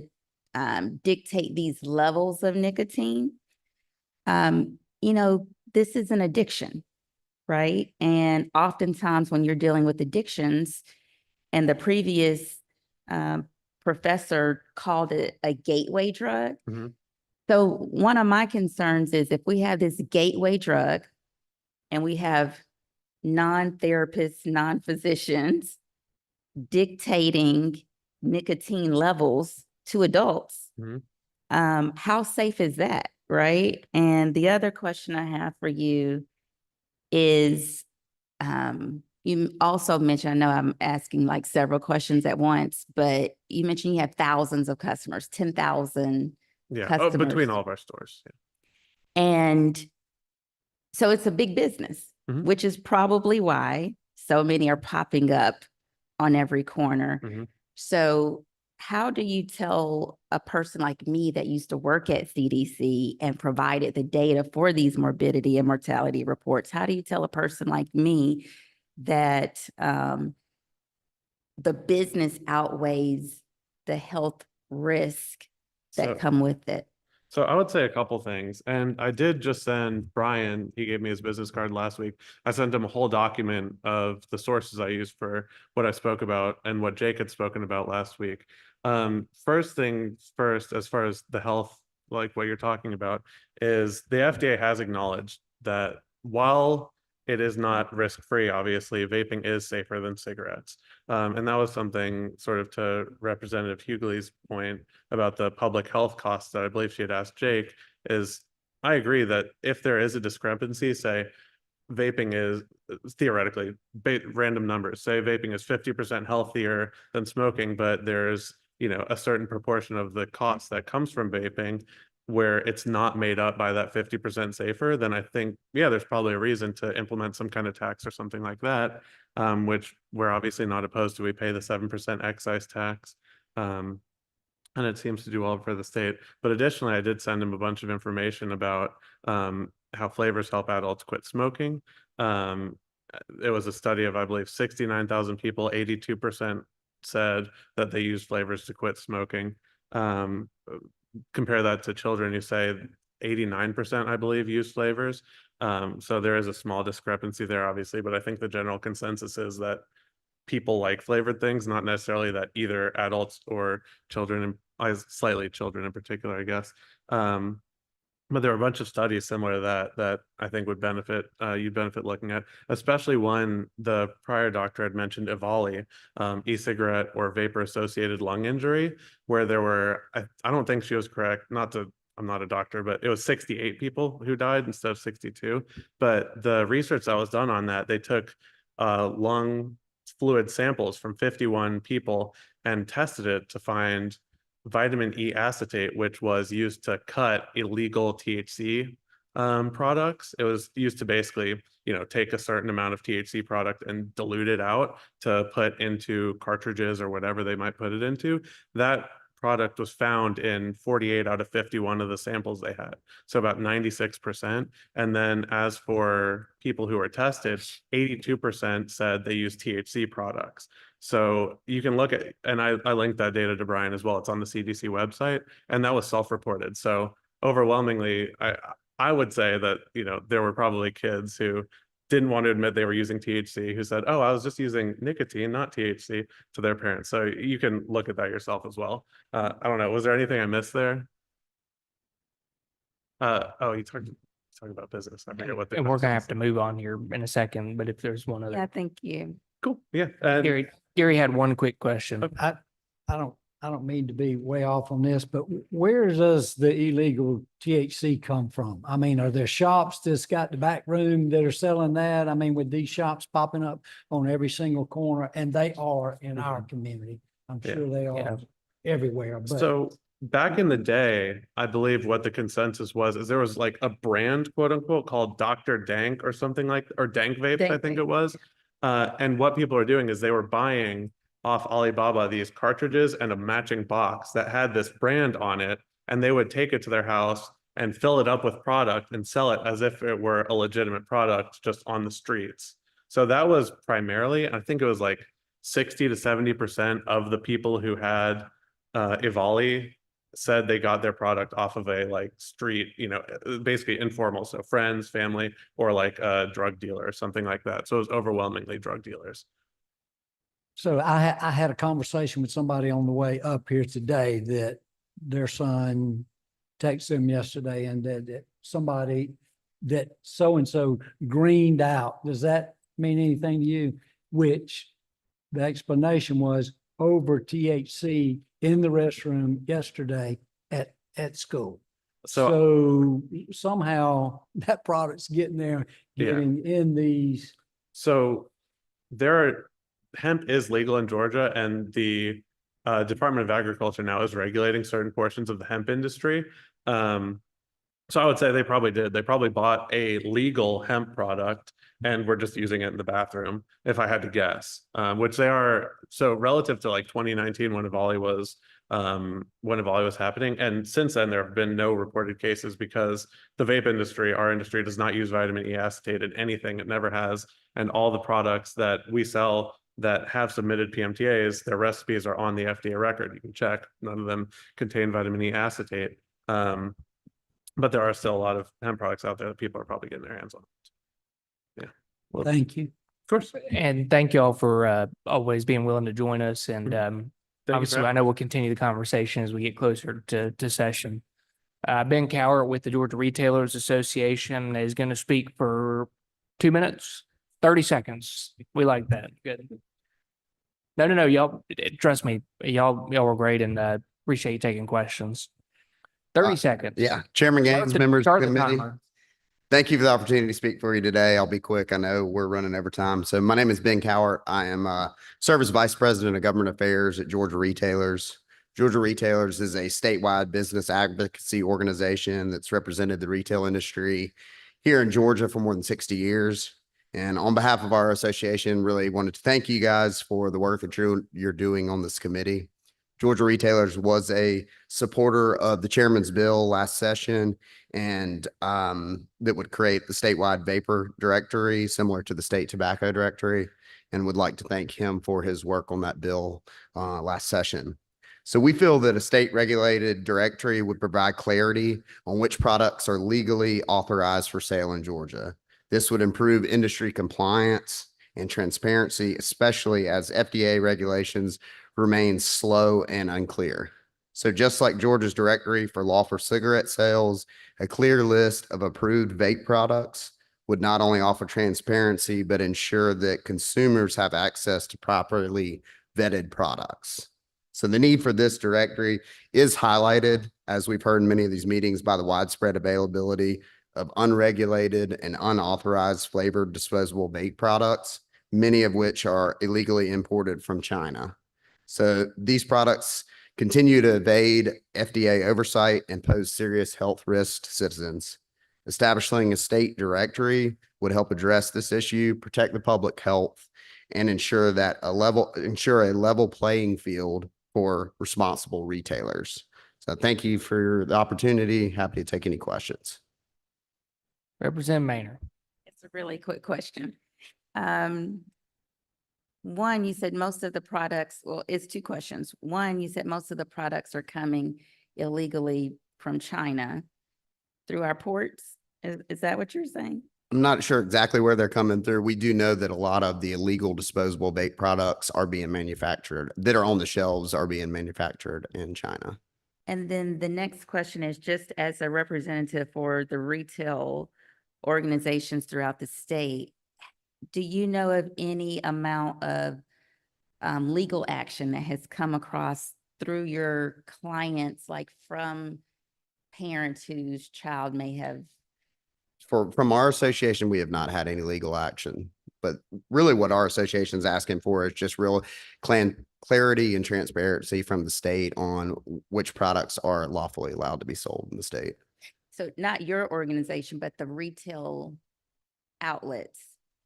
dictate these levels of nicotine, this is an addiction, right? And oftentimes when you're dealing with addictions, and the previous professor called it a gateway drug. So one of my concerns is if we have this gateway drug and we have non-therapists, non-physicians dictating nicotine levels to adults, how safe is that, right? And the other question I have for you is, you also mentioned, I know I'm asking like several questions at once, but you mentioned you have thousands of customers, 10,000 customers. Between all of our stores. And so it's a big business, which is probably why so many are popping up on every corner. So how do you tell a person like me that used to work at CDC and provided the data for these morbidity and mortality reports? How do you tell a person like me that the business outweighs the health risk that come with it? So I would say a couple things. And I did just send Brian, he gave me his business card last week. I sent him a whole document of the sources I used for what I spoke about and what Jake had spoken about last week. First things first, as far as the health, like what you're talking about, is the FDA has acknowledged that while it is not risk-free, obviously, vaping is safer than cigarettes. And that was something sort of to Representative Hughley's point about the public health costs that I believe she had asked Jake, is I agree that if there is a discrepancy, say vaping is theoretically, random numbers, say vaping is 50% healthier than smoking, but there's, a certain proportion of the cost that comes from vaping where it's not made up by that 50% safer, then I think, yeah, there's probably a reason to implement some kind of tax or something like that, which we're obviously not opposed to. We pay the 7% excise tax, and it seems to do well for the state. But additionally, I did send him a bunch of information about how flavors help adults quit smoking. It was a study of, I believe, 69,000 people, 82% said that they use flavors to quit smoking. Compare that to children who say 89%, I believe, use flavors. So there is a small discrepancy there, obviously, but I think the general consensus is that people like flavored things, not necessarily that either adults or children, slightly children in particular, I guess. But there are a bunch of studies similar to that I think would benefit, you'd benefit looking at, especially one the prior doctor had mentioned EVALI, e-cigarette or vapor associated lung injury, where there were, I don't think she was correct, I'm not a doctor, but it was 68 people who died instead of 62. But the research that was done on that, they took lung fluid samples from 51 people and tested it to find vitamin E acetate, which was used to cut illegal THC products. It was used to basically, take a certain amount of THC product and dilute it out to put into cartridges or whatever they might put it into. That product was found in 48 out of 51 of the samples they had. So about 96%. And then as for people who were tested, 82% said they used THC products. So you can look at, and I linked that data to Brian as well. It's on the CDC website, and that was self-reported. So overwhelmingly, I would say that, there were probably kids who didn't want to admit they were using THC, who said, "Oh, I was just using nicotine, not THC," to their parents. So you can look at that yourself as well. I don't know. Was there anything I missed there? Oh, you talked about business. I forget what the And we're gonna question have to move on here in a second, but if there's one Yeah, other, thank you. Cool. Yeah. And Gary had one quick question. I don't mean to be way off on this, but where does the illegal THC come from? I mean, are there shops that's got the back room that are selling that? I mean, with these shops popping up on every single corner, and they are in our community. I'm Yeah. sure they Yeah. are everywhere, but So back in the day, I believe what the consensus was is there was like a brand, quote unquote, called Dr. Dank or something like, or Dank Vape, I Dank think Vape. it was. And what people are doing is they were buying off Alibaba these cartridges and a matching box that had this brand on it, and they would take it to their house and fill it up with product and sell it as if it were a legitimate product just on the streets. So that was primarily, I think it was like 60 to 70% of the people who had EVALI said they got their product off of a like street, basically informal. So friends, family, or like a drug dealer or something like that. So it was overwhelmingly drug dealers. so I had a conversation with somebody on the way up here today that their son texted them yesterday and that somebody that so-and-so greened out. Does that mean anything to you? Which the explanation was over THC in the restroom yesterday at school. So So somehow that product's getting there, Yeah. getting in these. So hemp is legal in Georgia, and the Department of Agriculture now is regulating certain portions of the hemp industry. So I would say they probably did. They probably bought a legal hemp product and were just using it in the bathroom, if I had to guess. Which they are, so relative to like 2019 when EVALI was happening. And since then, there have been no reported cases because the vape industry, our industry, does not use vitamin E acetate in anything. It never has. And all the products that we sell that have submitted PMTAs, their recipes are on the FDA record. You can check. None of them contain vitamin E acetate. But there are still a lot of hemp products out there that people are probably getting their hands on. Thank you. Of course. And thank you all for always being willing to join us. And Thank you for obviously, I having know we'll continue the conversation as we get closer to session. Ben Cowart with the Georgia Retailers Association is going to speak for 2 minutes, 30 seconds. We like that. Good. No, y'all, trust me, y'all were great, and appreciate you taking questions. 30 seconds. Yeah, Chairman Gaines, members of Start the the committee. timer. Thank you for the opportunity to speak for you today. I'll be quick. I know we're running over time. So my name is Ben Cowart. I am Service Vice President of Government Affairs at Georgia Retailers. Georgia Retailers is a statewide business advocacy organization that's represented the retail industry here in Georgia for more than 60 years. And on behalf of our association, really wanted to thank you guys for the work that you're doing on this committee. Georgia Retailers was a supporter of the chairman's bill last session, and that would create the statewide vapor directory similar to the state tobacco directory, and would like to thank him for his work on that bill last session. So we feel that a state regulated directory would provide clarity on which products are legally authorized for sale in Georgia. This would improve industry compliance and transparency, especially as FDA regulations remain slow and unclear. So just like Georgia's directory for lawful cigarette sales, a clear list of approved vape products would not only offer transparency, but ensure that consumers have access to properly vetted products. So the need for this directory is highlighted, as we've heard in many of these meetings, by the widespread availability of unregulated and unauthorized flavored disposable vape products, many of which are illegally imported from China. So these products continue to evade FDA oversight and pose serious health risks to citizens. Establishing a state directory would help address this issue, protect the public health, and ensure a level playing field for responsible retailers. So thank you for the opportunity. Happy to take any questions. Representative Maynard. It's a really quick question. One, you said most of the products, well, it's two questions. One, you said most of the products are coming illegally from China through our ports. Is that what you're saying? I'm not sure exactly where they're coming through. We do know that a lot of the illegal disposable vape products are being manufactured, that are on the shelves, are being manufactured in China. And then the next question is, just as a representative for the retail organizations throughout the state, do you know of any amount of legal action that has come across through your clients, like from parents whose child may have? From our association, we have not had any legal action, but really what our association is asking for is just real clarity and transparency from the state on which products are lawfully allowed to be sold in the state. So not your organization, but the retail outlets.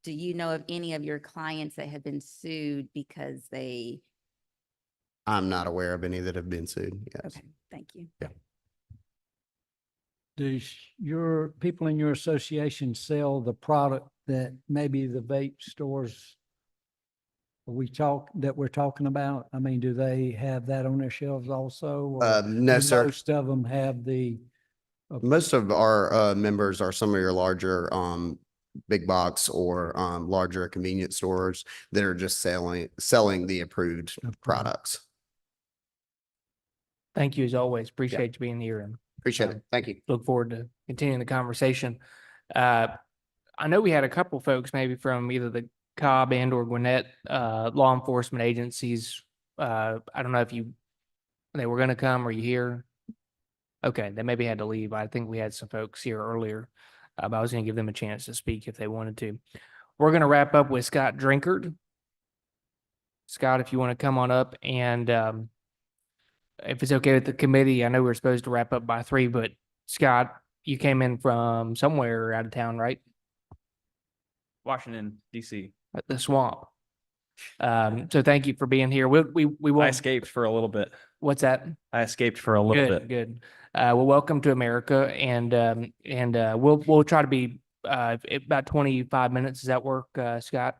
Do you know of any of your clients that have been sued because they? I'm not aware of any that have been sued. Yes. Okay, thank you. Does your people in your association sell the product that maybe the vape stores we're talking about? I mean, do they have that on their shelves also? Or No, do sir. Most of them have Most of our members are some of your larger big box or larger convenience stores that are just selling the approved products. Thank you as always. Appreciate you being here and Appreciate it. Thank you. look forward to continuing the conversation. I know we had a couple folks maybe from either the Cobb and or Gwinnett law enforcement agencies. I don't know if they were going to come. Are you here? Okay, they maybe had to leave. I think we had some folks here earlier, but I was going to give them a chance to speak if they wanted to. We're going to wrap up with Scott Drinkard. Scott, if you want to come on up, and if it's okay with the committee, I know we're supposed to wrap up by 3, but Scott, you came in from somewhere out of town, right? Washington, D.C. At the swamp. So thank you for being here. We I won't. escaped for a little bit. What's that? I escaped for a little Good, bit. good. Well, welcome to America, and we'll try to be about 25 minutes. Does that work, Scott?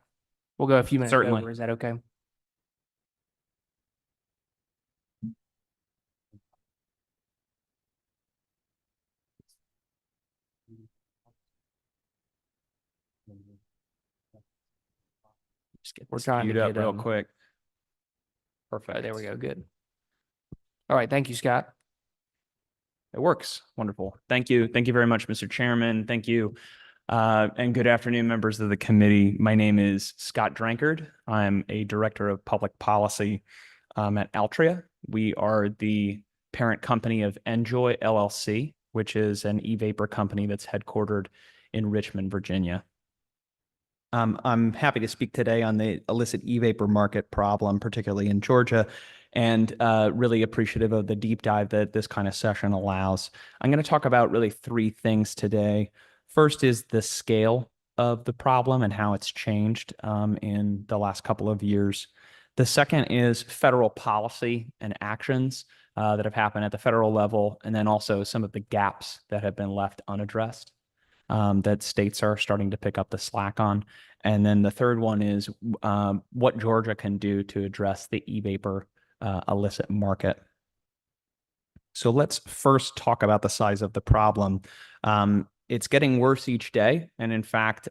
We'll go a few minutes Certainly. over. Is that okay? Just get We're this trying to queued up get, real quick. Perfect. There we go. Good. All right. Thank you, Scott. It works. Wonderful. Thank you. Thank you very much, Mr. Chairman. Thank you. And good afternoon, members of the committee. My name is Scott Drinkard. I'm a director of public policy at Altria. We are the parent company of Enjoy LLC, which is an e-vapor company that's headquartered in Richmond, Virginia. I'm happy to speak today on the illicit e-vapor market problem, particularly in Georgia, and really appreciative of the deep dive that this kind of session allows. I'm going to talk about really 3 things today. First is the scale of the problem and how it's changed in the last couple of years. The second is federal policy and actions that have happened at the federal level, and then also some of the gaps that have been left unaddressed that states are starting to pick up the slack on. And then the third one is what Georgia can do to address the e-vapor illicit market. So let's first talk about the size of the problem. It's getting worse each day. And in fact,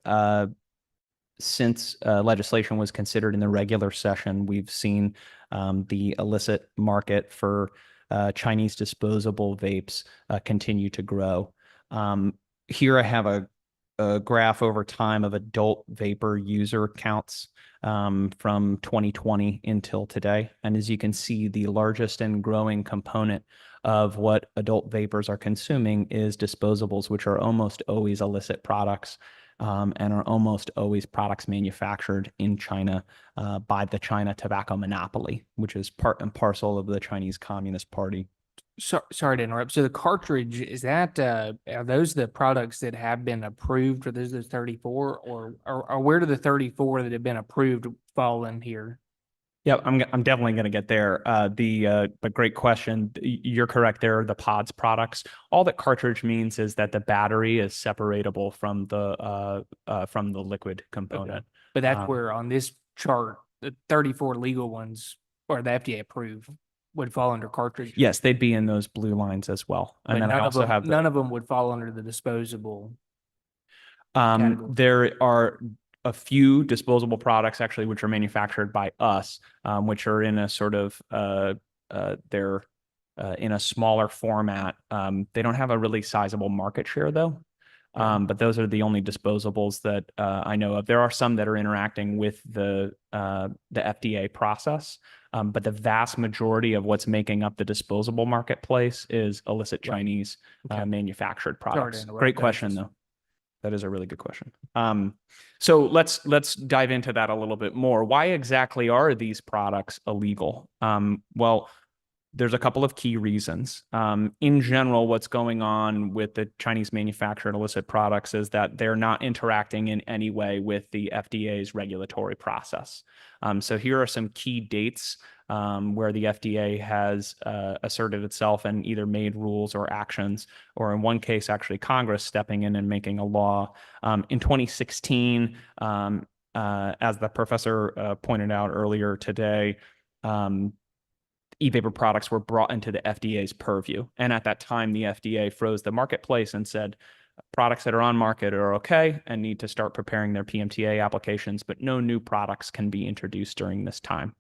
since legislation was considered in the regular session, we've seen the illicit market for Chinese disposable vapes continue to grow. Here I have a graph over time of adult vapor user counts from 2020 until today. And as you can see, the largest and growing component of what adult vapors are consuming is disposables, which are almost always illicit products and are almost always products manufactured in China by the China tobacco monopoly, which is part and parcel of the Chinese Communist Party. Sorry to interrupt. So the cartridge, is that, are those the products that have been approved, or those the 34, or where do the 34 that have been approved fall in here? Yeah, I'm definitely going to get there. But great question. You're correct. There are the pods products. All that cartridge means is that the battery is separatable from the liquid component. But that's where on this chart, the 34 legal ones, or the FDA approved, would fall under cartridge. Yes, they'd be in those blue lines as well. But And then I none of also them, have none of them would fall under the disposable. category. there are a few disposable products actually which are manufactured by us, which are in a sort of they're in a smaller format. They don't have a really sizable market share though. But those are the only disposables that I know of. There are some that are interacting with the FDA process, but the vast majority of what's making up the disposable marketplace is illicit Chinese manufactured products. interrupt, Great that question was- though. That is a really good question. So let's dive into that a little bit more. Why exactly are these products illegal? Well, there's a couple of key reasons. In general, what's going on with the Chinese manufactured illicit products is that they're not interacting in any way with the FDA's regulatory process. So here are some key dates where the FDA has asserted itself and either made rules or actions, or in one case, actually Congress stepping in and making a law. In 2016, as the professor pointed out earlier today, e-vapor products were brought into the FDA's purview. And at that time, the FDA froze the marketplace and said, products that are on market are okay and need to start preparing their PMTA applications, but no new products can be introduced during this time.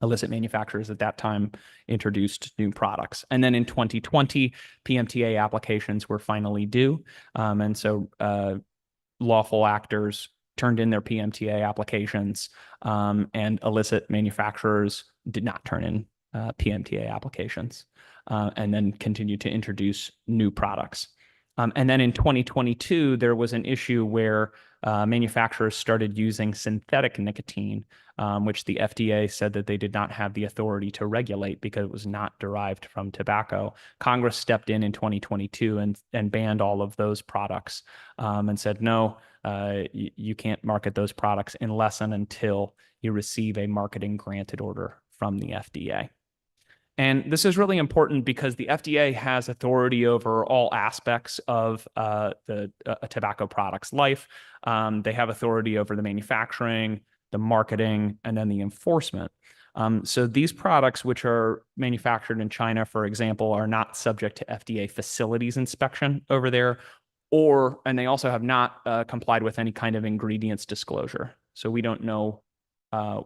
Illicit manufacturers at that time introduced new products. And then in 2020, PMTA applications were finally due. And so lawful actors turned in their PMTA applications, and illicit manufacturers did not turn in PMTA applications, and then continued to introduce new products. And then in 2022, there was an issue where manufacturers started using synthetic nicotine, which the FDA said that they did not have the authority to regulate because it was not derived from tobacco. Congress stepped in 2022 and banned all of those products, and said, no, you can't market those products unless and until you receive a marketing granted order from the FDA. And this is really important because the FDA has authority over all aspects of a tobacco product's life. They have authority over the manufacturing, the marketing, and then the enforcement. So these products, which are manufactured in China, for example, are not subject to FDA facilities inspection over there, and they also have not complied with any kind of ingredients disclosure. So we don't know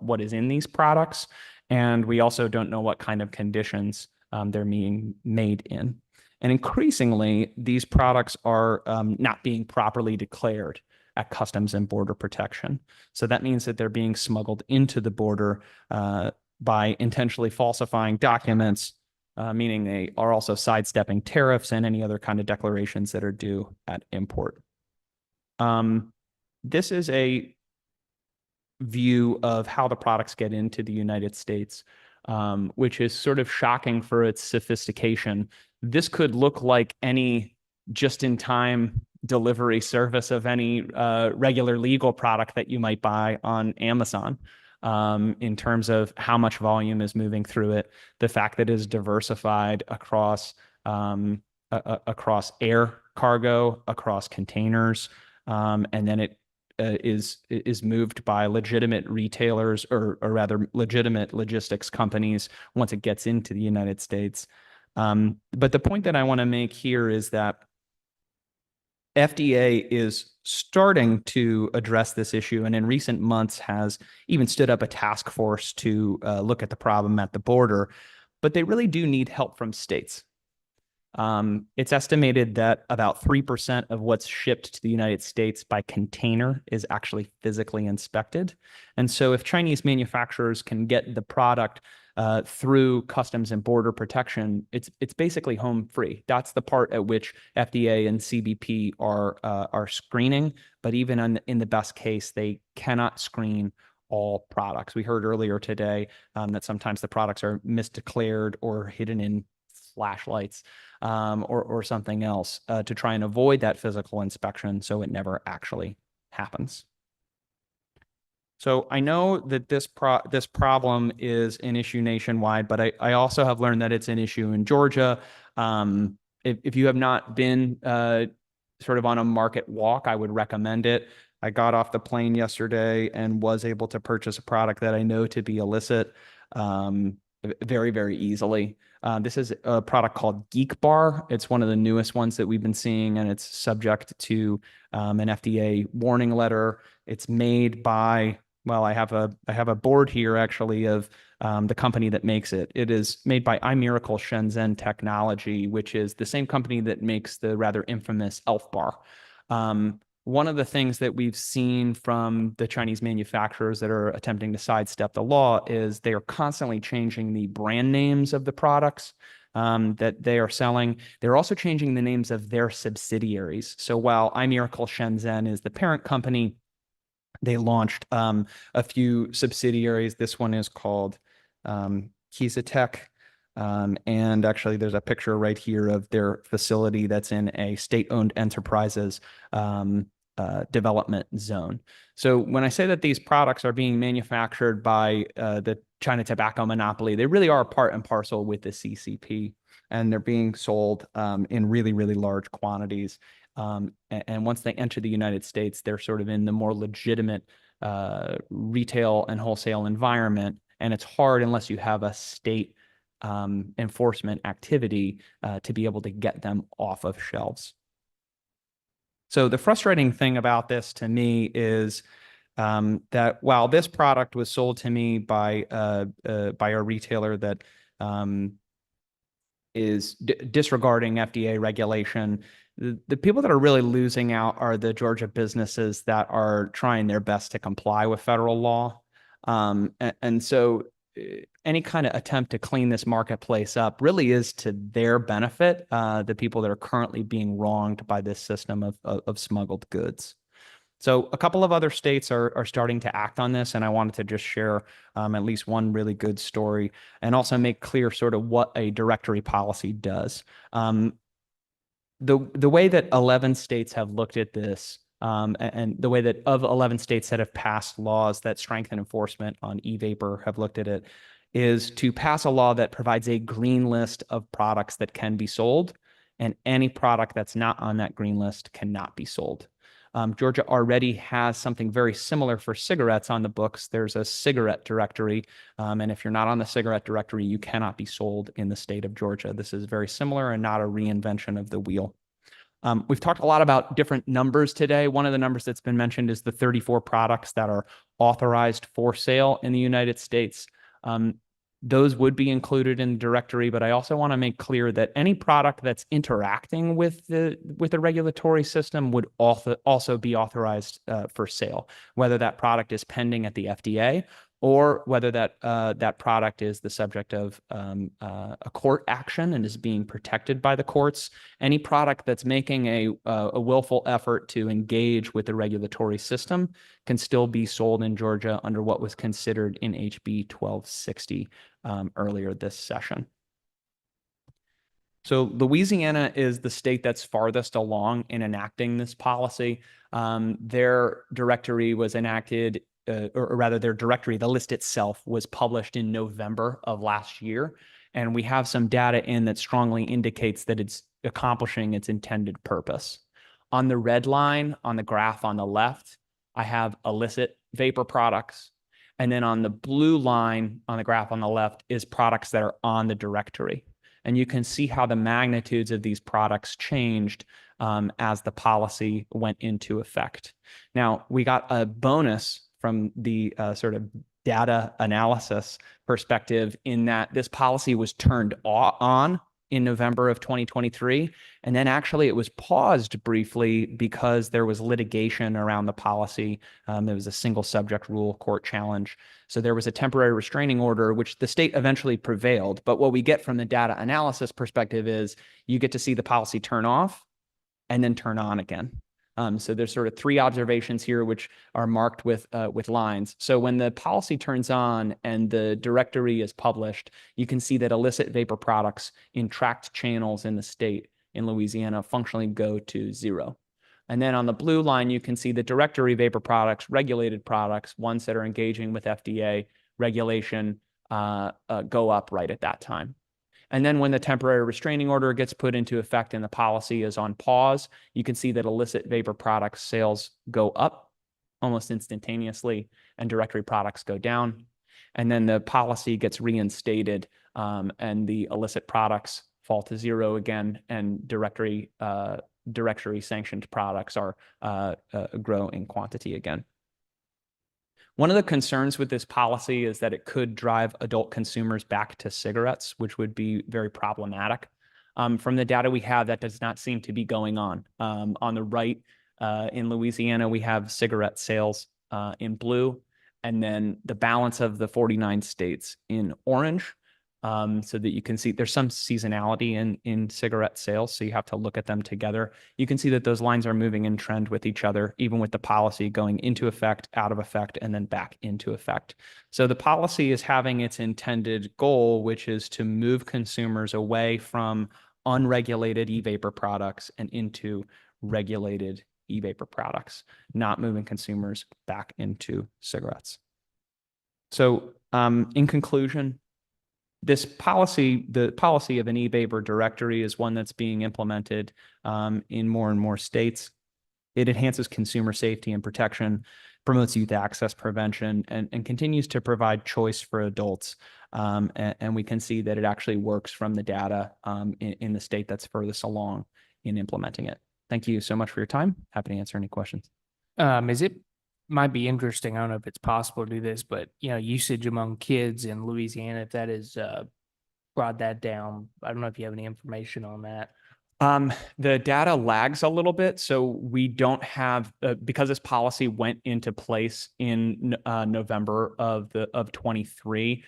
what is in these products. And we also don't know what kind of conditions they're being made in. And increasingly, these products are not being properly declared at Customs and Border Protection. So that means that they're being smuggled into the border by intentionally falsifying documents, meaning they are also sidestepping tariffs and any other kind of declarations that are due at import. This is a view of how the products get into the United States, which is sort of shocking for its sophistication. This could look like any just-in-time delivery service of any regular legal product that you might buy on Amazon, in terms of how much volume is moving through it, the fact that it is diversified across air cargo, across containers, and then it is moved by legitimate retailers, or rather legitimate logistics companies once it gets into the United States. But the point that I want to make here is that FDA is starting to address this issue, and in recent months has even stood up a task force to look at the problem at the border. but they really do need help from states. It's estimated that about 3% of what's shipped to the United States by container is actually physically inspected. And so if Chinese manufacturers can get the product through Customs and Border Protection, it's basically home free. That's the part at which FDA and CBP are screening, but even in the best case, they cannot screen all products. We heard earlier today that sometimes the products are misdeclared or hidden in flashlights or something else to try and avoid that physical inspection so it never actually happens. So I know that this problem is an issue nationwide, but I also have learned that it's an issue in Georgia. If you have not been sort of on a market walk, I would recommend it. I got off the plane yesterday and was able to purchase a product that I know to be illicit very, very easily. This is a product called Geek Bar. It's one of the newest ones that we've been seeing, and it's subject to an FDA warning letter. It's made by, well, I have a board here actually of the company that makes it. It is made by iMiracle Shenzhen Technology, which is the same company that makes the rather infamous Elf Bar. One of the things that we've seen from the Chinese manufacturers that are attempting to sidestep the law is they are constantly changing the brand names of the products that they are selling. They're also changing the names of their subsidiaries. So while iMiracle Shenzhen is the parent company, they launched a few subsidiaries. This one is called Kizatech. And actually, there's a picture right here of their facility that's in a state-owned enterprises development zone. So when I say that these products are being manufactured by the China tobacco monopoly, they really are part and parcel with the CCP, and they're being sold in really, really large quantities. And once they enter the United States, they're sort of in the more legitimate retail and wholesale environment. And it's hard unless you have a state enforcement activity to be able to get them off of shelves. So the frustrating thing about this to me is that while this product was sold to me by a retailer that is disregarding FDA regulation, the people that are really losing out are the Georgia businesses that are trying their best to comply with federal law. And so any kind of attempt to clean this marketplace up really is to their benefit, the people that are currently being wronged by this system of smuggled goods. So a couple of other states are starting to act on this, and I wanted to just share at least one really good story and also make clear sort of what a directory policy does. The way that 11 states have looked at this, and the way that of 11 states that have passed laws that strengthen enforcement on e-vapor have looked at it, is to pass a law that provides a green list of products that can be sold, and any product that's not on that green list cannot be sold. Georgia already has something very similar for cigarettes on the books. There's a cigarette directory, and if you're not on the cigarette directory, you cannot be sold in the state of Georgia. This is very similar and not a reinvention of the wheel. We've talked a lot about different numbers today. One of the numbers that's been mentioned is the 34 products that are authorized for sale in the United States. Those would be included in the directory, but I also want to make clear that any product that's interacting with the regulatory system would also be authorized for sale, whether that product is pending at the FDA or whether that product is the subject of a court action and is being protected by the courts. Any product that's making a willful effort to engage with the regulatory system can still be sold in Georgia under what was considered in HB 1260 earlier this session. So Louisiana is the state that's farthest along in enacting this policy. Their directory was enacted or rather their directory, the list itself was published in November of last year. And we have some data in that strongly indicates that it's accomplishing its intended purpose. On the red line on the graph on the left, I have illicit vapor products. And then on the blue line on the graph on the left is products that are on the directory. And you can see how the magnitudes of these products changed as the policy went into effect. Now, we got a bonus from the sort of data analysis perspective in that this policy was turned on in November of 2023. And then actually it was paused briefly because there was litigation around the policy. There was a single subject rule court challenge. So there was a temporary restraining order, which the state eventually prevailed. But what we get from the data analysis perspective is you get to see the policy turn off and then turn on again. So there's sort of three observations here, which are marked with lines. So when the policy turns on and the directory is published, you can see that illicit vapor products in tracked channels in the state in Louisiana functionally go to 0. And then on the blue line, you can see the directory vapor products, regulated products, ones that are engaging with FDA regulation, go up right at that time. And then when the temporary restraining order gets put into effect and the policy is on pause, you can see that illicit vapor products sales go up almost instantaneously and directory products go down. And then the policy gets reinstated and the illicit products fall to 0 again, and directory sanctioned products are grow in quantity again. One of the concerns with this policy is that it could drive adult consumers back to cigarettes, which would be very problematic. From the data we have, that does not seem to be going on. On the right, in Louisiana, we have cigarette sales in blue, and then the balance of the 49 states in orange, so that you can see there's some seasonality in cigarette sales, so you have to look at them together. You can see that those lines are moving in trend with each other, even with the policy going into effect, out of effect, and then back into effect. So the policy is having its intended goal, which is to move consumers away from unregulated e-vapor products and into regulated e-vapor products, not moving consumers back into cigarettes. So in conclusion, this policy, the policy of an e-vapor directory, is one that's being implemented in more and more states. It enhances consumer safety and protection, promotes youth access prevention, and continues to provide choice for adults. And we can see that it actually works from the data in the state that's furthest along in implementing it. Thank you so much for your time. Happy to answer any questions. Might be interesting. I don't know if it's possible to do this, but usage among kids in Louisiana, if that is brought that down. I don't know if you have any information on that. The data lags a little bit, so we don't have because this policy went into place in November of 23.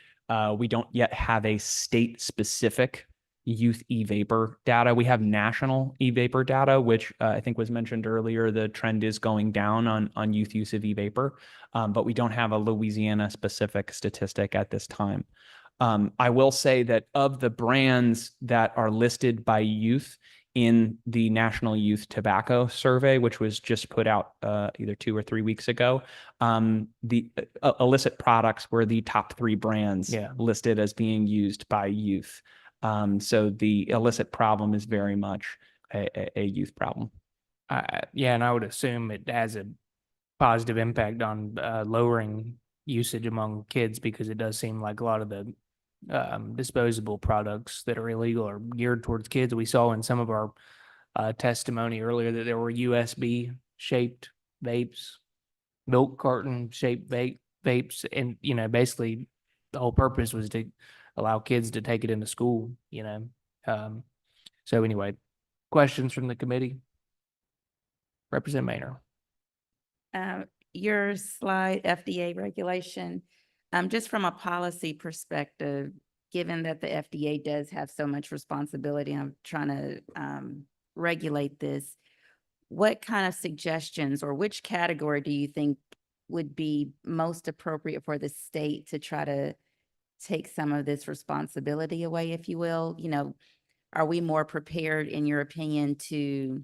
We don't yet have a state specific youth e-vapor data. We have national e-vapor data, which I think was mentioned earlier. The trend is going down on youth use of e-vapor, but we don't have a Louisiana specific statistic at this time. I will say that of the brands that are listed by youth in the National Youth Tobacco Survey, which was just put out either 2 or 3 weeks ago, the illicit products were the top 3 brands listed as being used by youth. So the illicit problem is very much a youth problem. Yeah, and I would assume it has a positive impact on lowering usage among kids, because it does seem like a lot of the disposable products that are illegal are geared towards kids. We saw in some of our testimony earlier that there were USB shaped vapes, milk carton shaped vapes, and basically the whole purpose was to allow kids to take it into school. So anyway, questions from the committee? Representative Maynor. Your slide, FDA regulation, just from a policy perspective, given that the FDA does have so much responsibility, I'm trying to regulate this, what kind of suggestions or which category do you think would be most appropriate for the state to try to take some of this responsibility away, if you will? Are we more prepared, in your opinion, to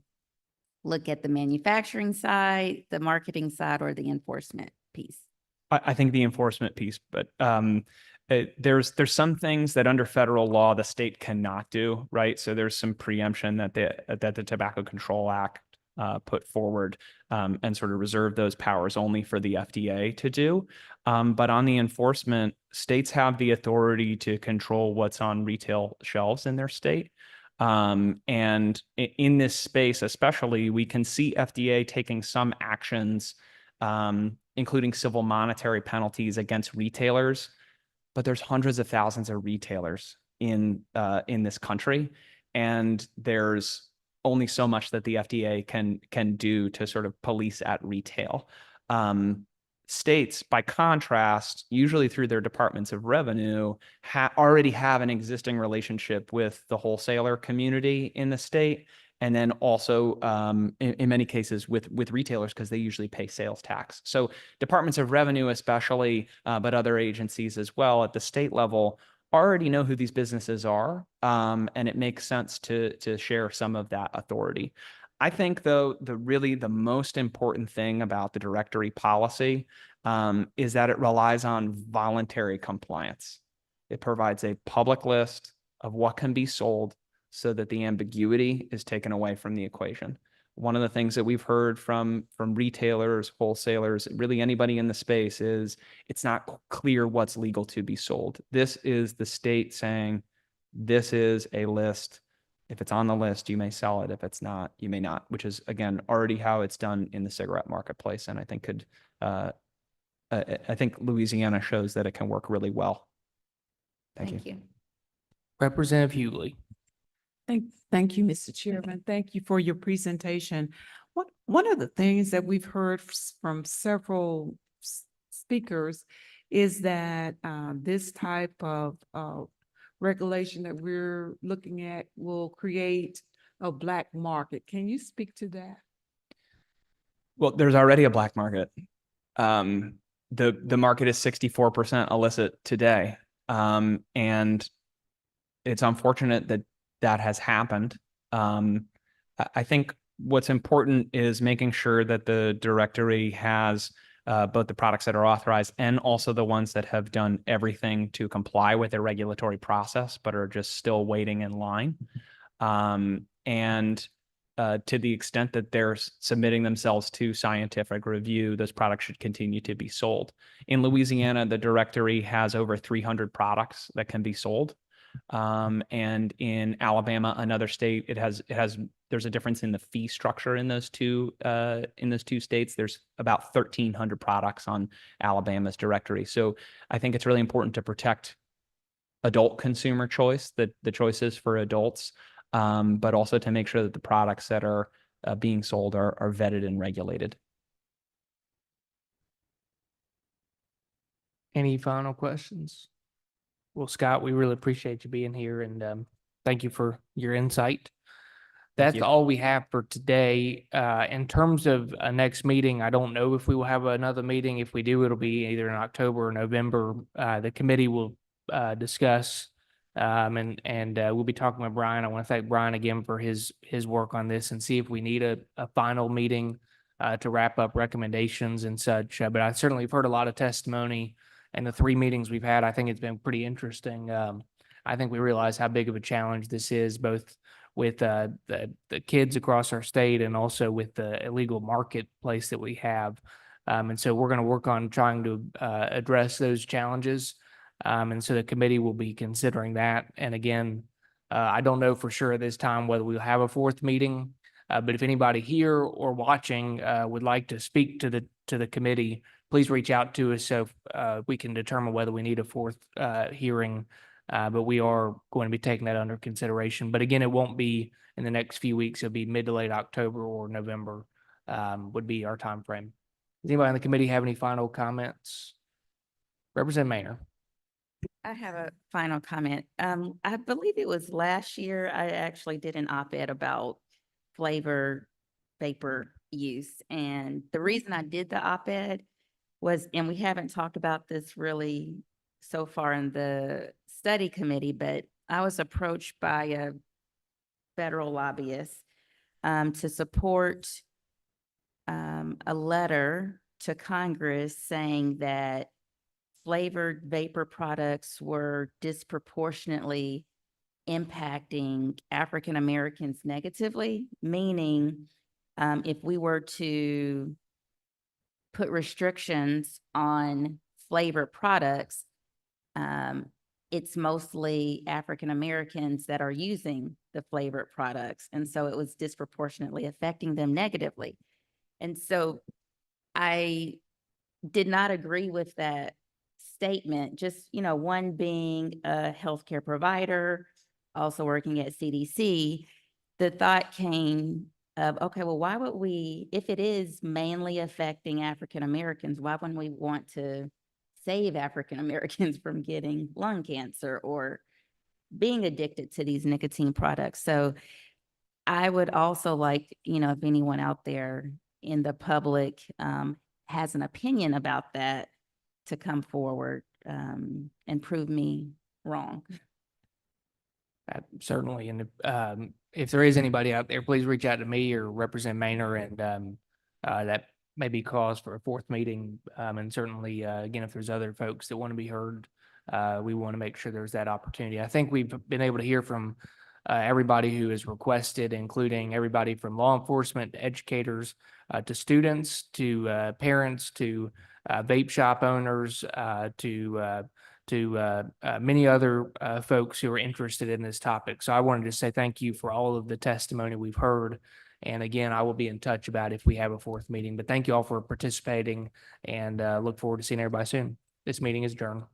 look at the manufacturing side, the marketing side, or the enforcement piece? I think the enforcement piece, but there's some things that under federal law the state cannot do, right? So there's some preemption that the Tobacco Control Act put forward and sort of reserve those powers only for the FDA to do. But on the enforcement, states have the authority to control what's on retail shelves in their state. And in this space, especially, we can see FDA taking some actions including civil monetary penalties against retailers. But there's hundreds of thousands of retailers in this country, and there's only so much that the FDA can do to sort of police at retail. States, by contrast, usually through their departments of revenue, already have an existing relationship with the wholesaler community in the state, and then also in many cases with retailers, because they usually pay sales tax. So departments of revenue especially, but other agencies as well at the state level already know who these businesses are, and it makes sense to share some of that authority. I think, though, the most important thing about the directory policy is that it relies on voluntary compliance. It provides a public list of what can be sold so that the ambiguity is taken away from the equation. One of the things that we've heard from retailers, wholesalers, really anybody in the space is it's not clear what's legal to be sold. This is the state saying, this is a list. If it's on the list, you may sell it. If it's not, you may not, which is, again, already how it's done in the cigarette marketplace. And I think I think Louisiana shows that it can work really well. Thank you. Representative Hughley. Thank you, Mr. Chairman. Thank you for your presentation. One of the things that we've heard from several speakers is that this type of regulation that we're looking at will create a black market. Can you speak to that? Well, there's already a black market. The market is 64% illicit today. And it's unfortunate that has happened. I think what's important is making sure that the directory has both the products that are authorized and also the ones that have done everything to comply with their regulatory process, but are just still waiting in line. And to the extent that they're submitting themselves to scientific review, those products should continue to be sold. In Louisiana, the directory has over 300 products that can be sold. And in Alabama, another state, there's a difference in the fee structure in those two states. There's about 1,300 products on Alabama's directory. So I think it's really important to protect adult consumer choice, the choices for adults, but also to make sure that the products that are being sold are vetted and regulated. Any final questions? Well, Scott, we really appreciate you being here, and thank you for your insight. That's all we have for today. In terms of a next meeting, I don't know if we will have another meeting. If we do, it'll be either in October or November. The committee will discuss, and we'll be talking with Brian. I want to thank Brian again for his work on this and see if we need a final meeting to wrap up recommendations and such. But I certainly have heard a lot of testimony. And the 3 meetings we've had, I think it's been pretty interesting. I think we realize how big of a challenge this is, both with the kids across our state and also with the illegal marketplace that we have. And so we're going to work on trying to address those challenges. And so the committee will be considering that. And again, I don't know for sure at this time whether we'll have a 4th meeting, but if anybody here or watching would like to speak to the committee, please reach out to us so we can determine whether we need a 4th hearing. But we are going to be taking that under consideration. But again, it won't be in the next few weeks. It'll be mid to late October or November would be our time frame. Does anybody on the committee have any final comments? Representative Maynor. I have a final comment. I believe it was last year, I actually did an op-ed about flavor vapor use. And the reason I did the op-ed was, and we haven't talked about this really so far in the study committee, but I was approached by a federal lobbyist to support a letter to Congress saying that flavored vapor products were disproportionately impacting African Americans negatively, meaning if we were to put restrictions on flavored products, it's mostly African Americans that are using the flavored products. And so it was disproportionately affecting them negatively. And so I did not agree with that statement, just, one being a healthcare provider, also working at CDC, the thought came of, okay, well, why would we, if it is mainly affecting African Americans, why wouldn't we want to save African Americans from getting lung cancer or being addicted to these nicotine products? So I would also like, if anyone out there in the public has an opinion about that, to come forward and prove me wrong. Certainly, and if there is anybody out there, please reach out to me or Representative Maynor, and that may be cause for a fourth meeting. And certainly, again, if there's other folks that want to be heard, we want to make sure there's that opportunity. I think we've been able to hear from everybody who has requested, including everybody from law enforcement, educators, to students, to parents, to vape shop owners, to many other folks who are interested in this topic. So I wanted to say thank you for all of the testimony we've heard. And again, I will be in touch about if we have a fourth meeting, but thank you all for participating, and look forward to seeing everybody soon. This meeting is adjourned.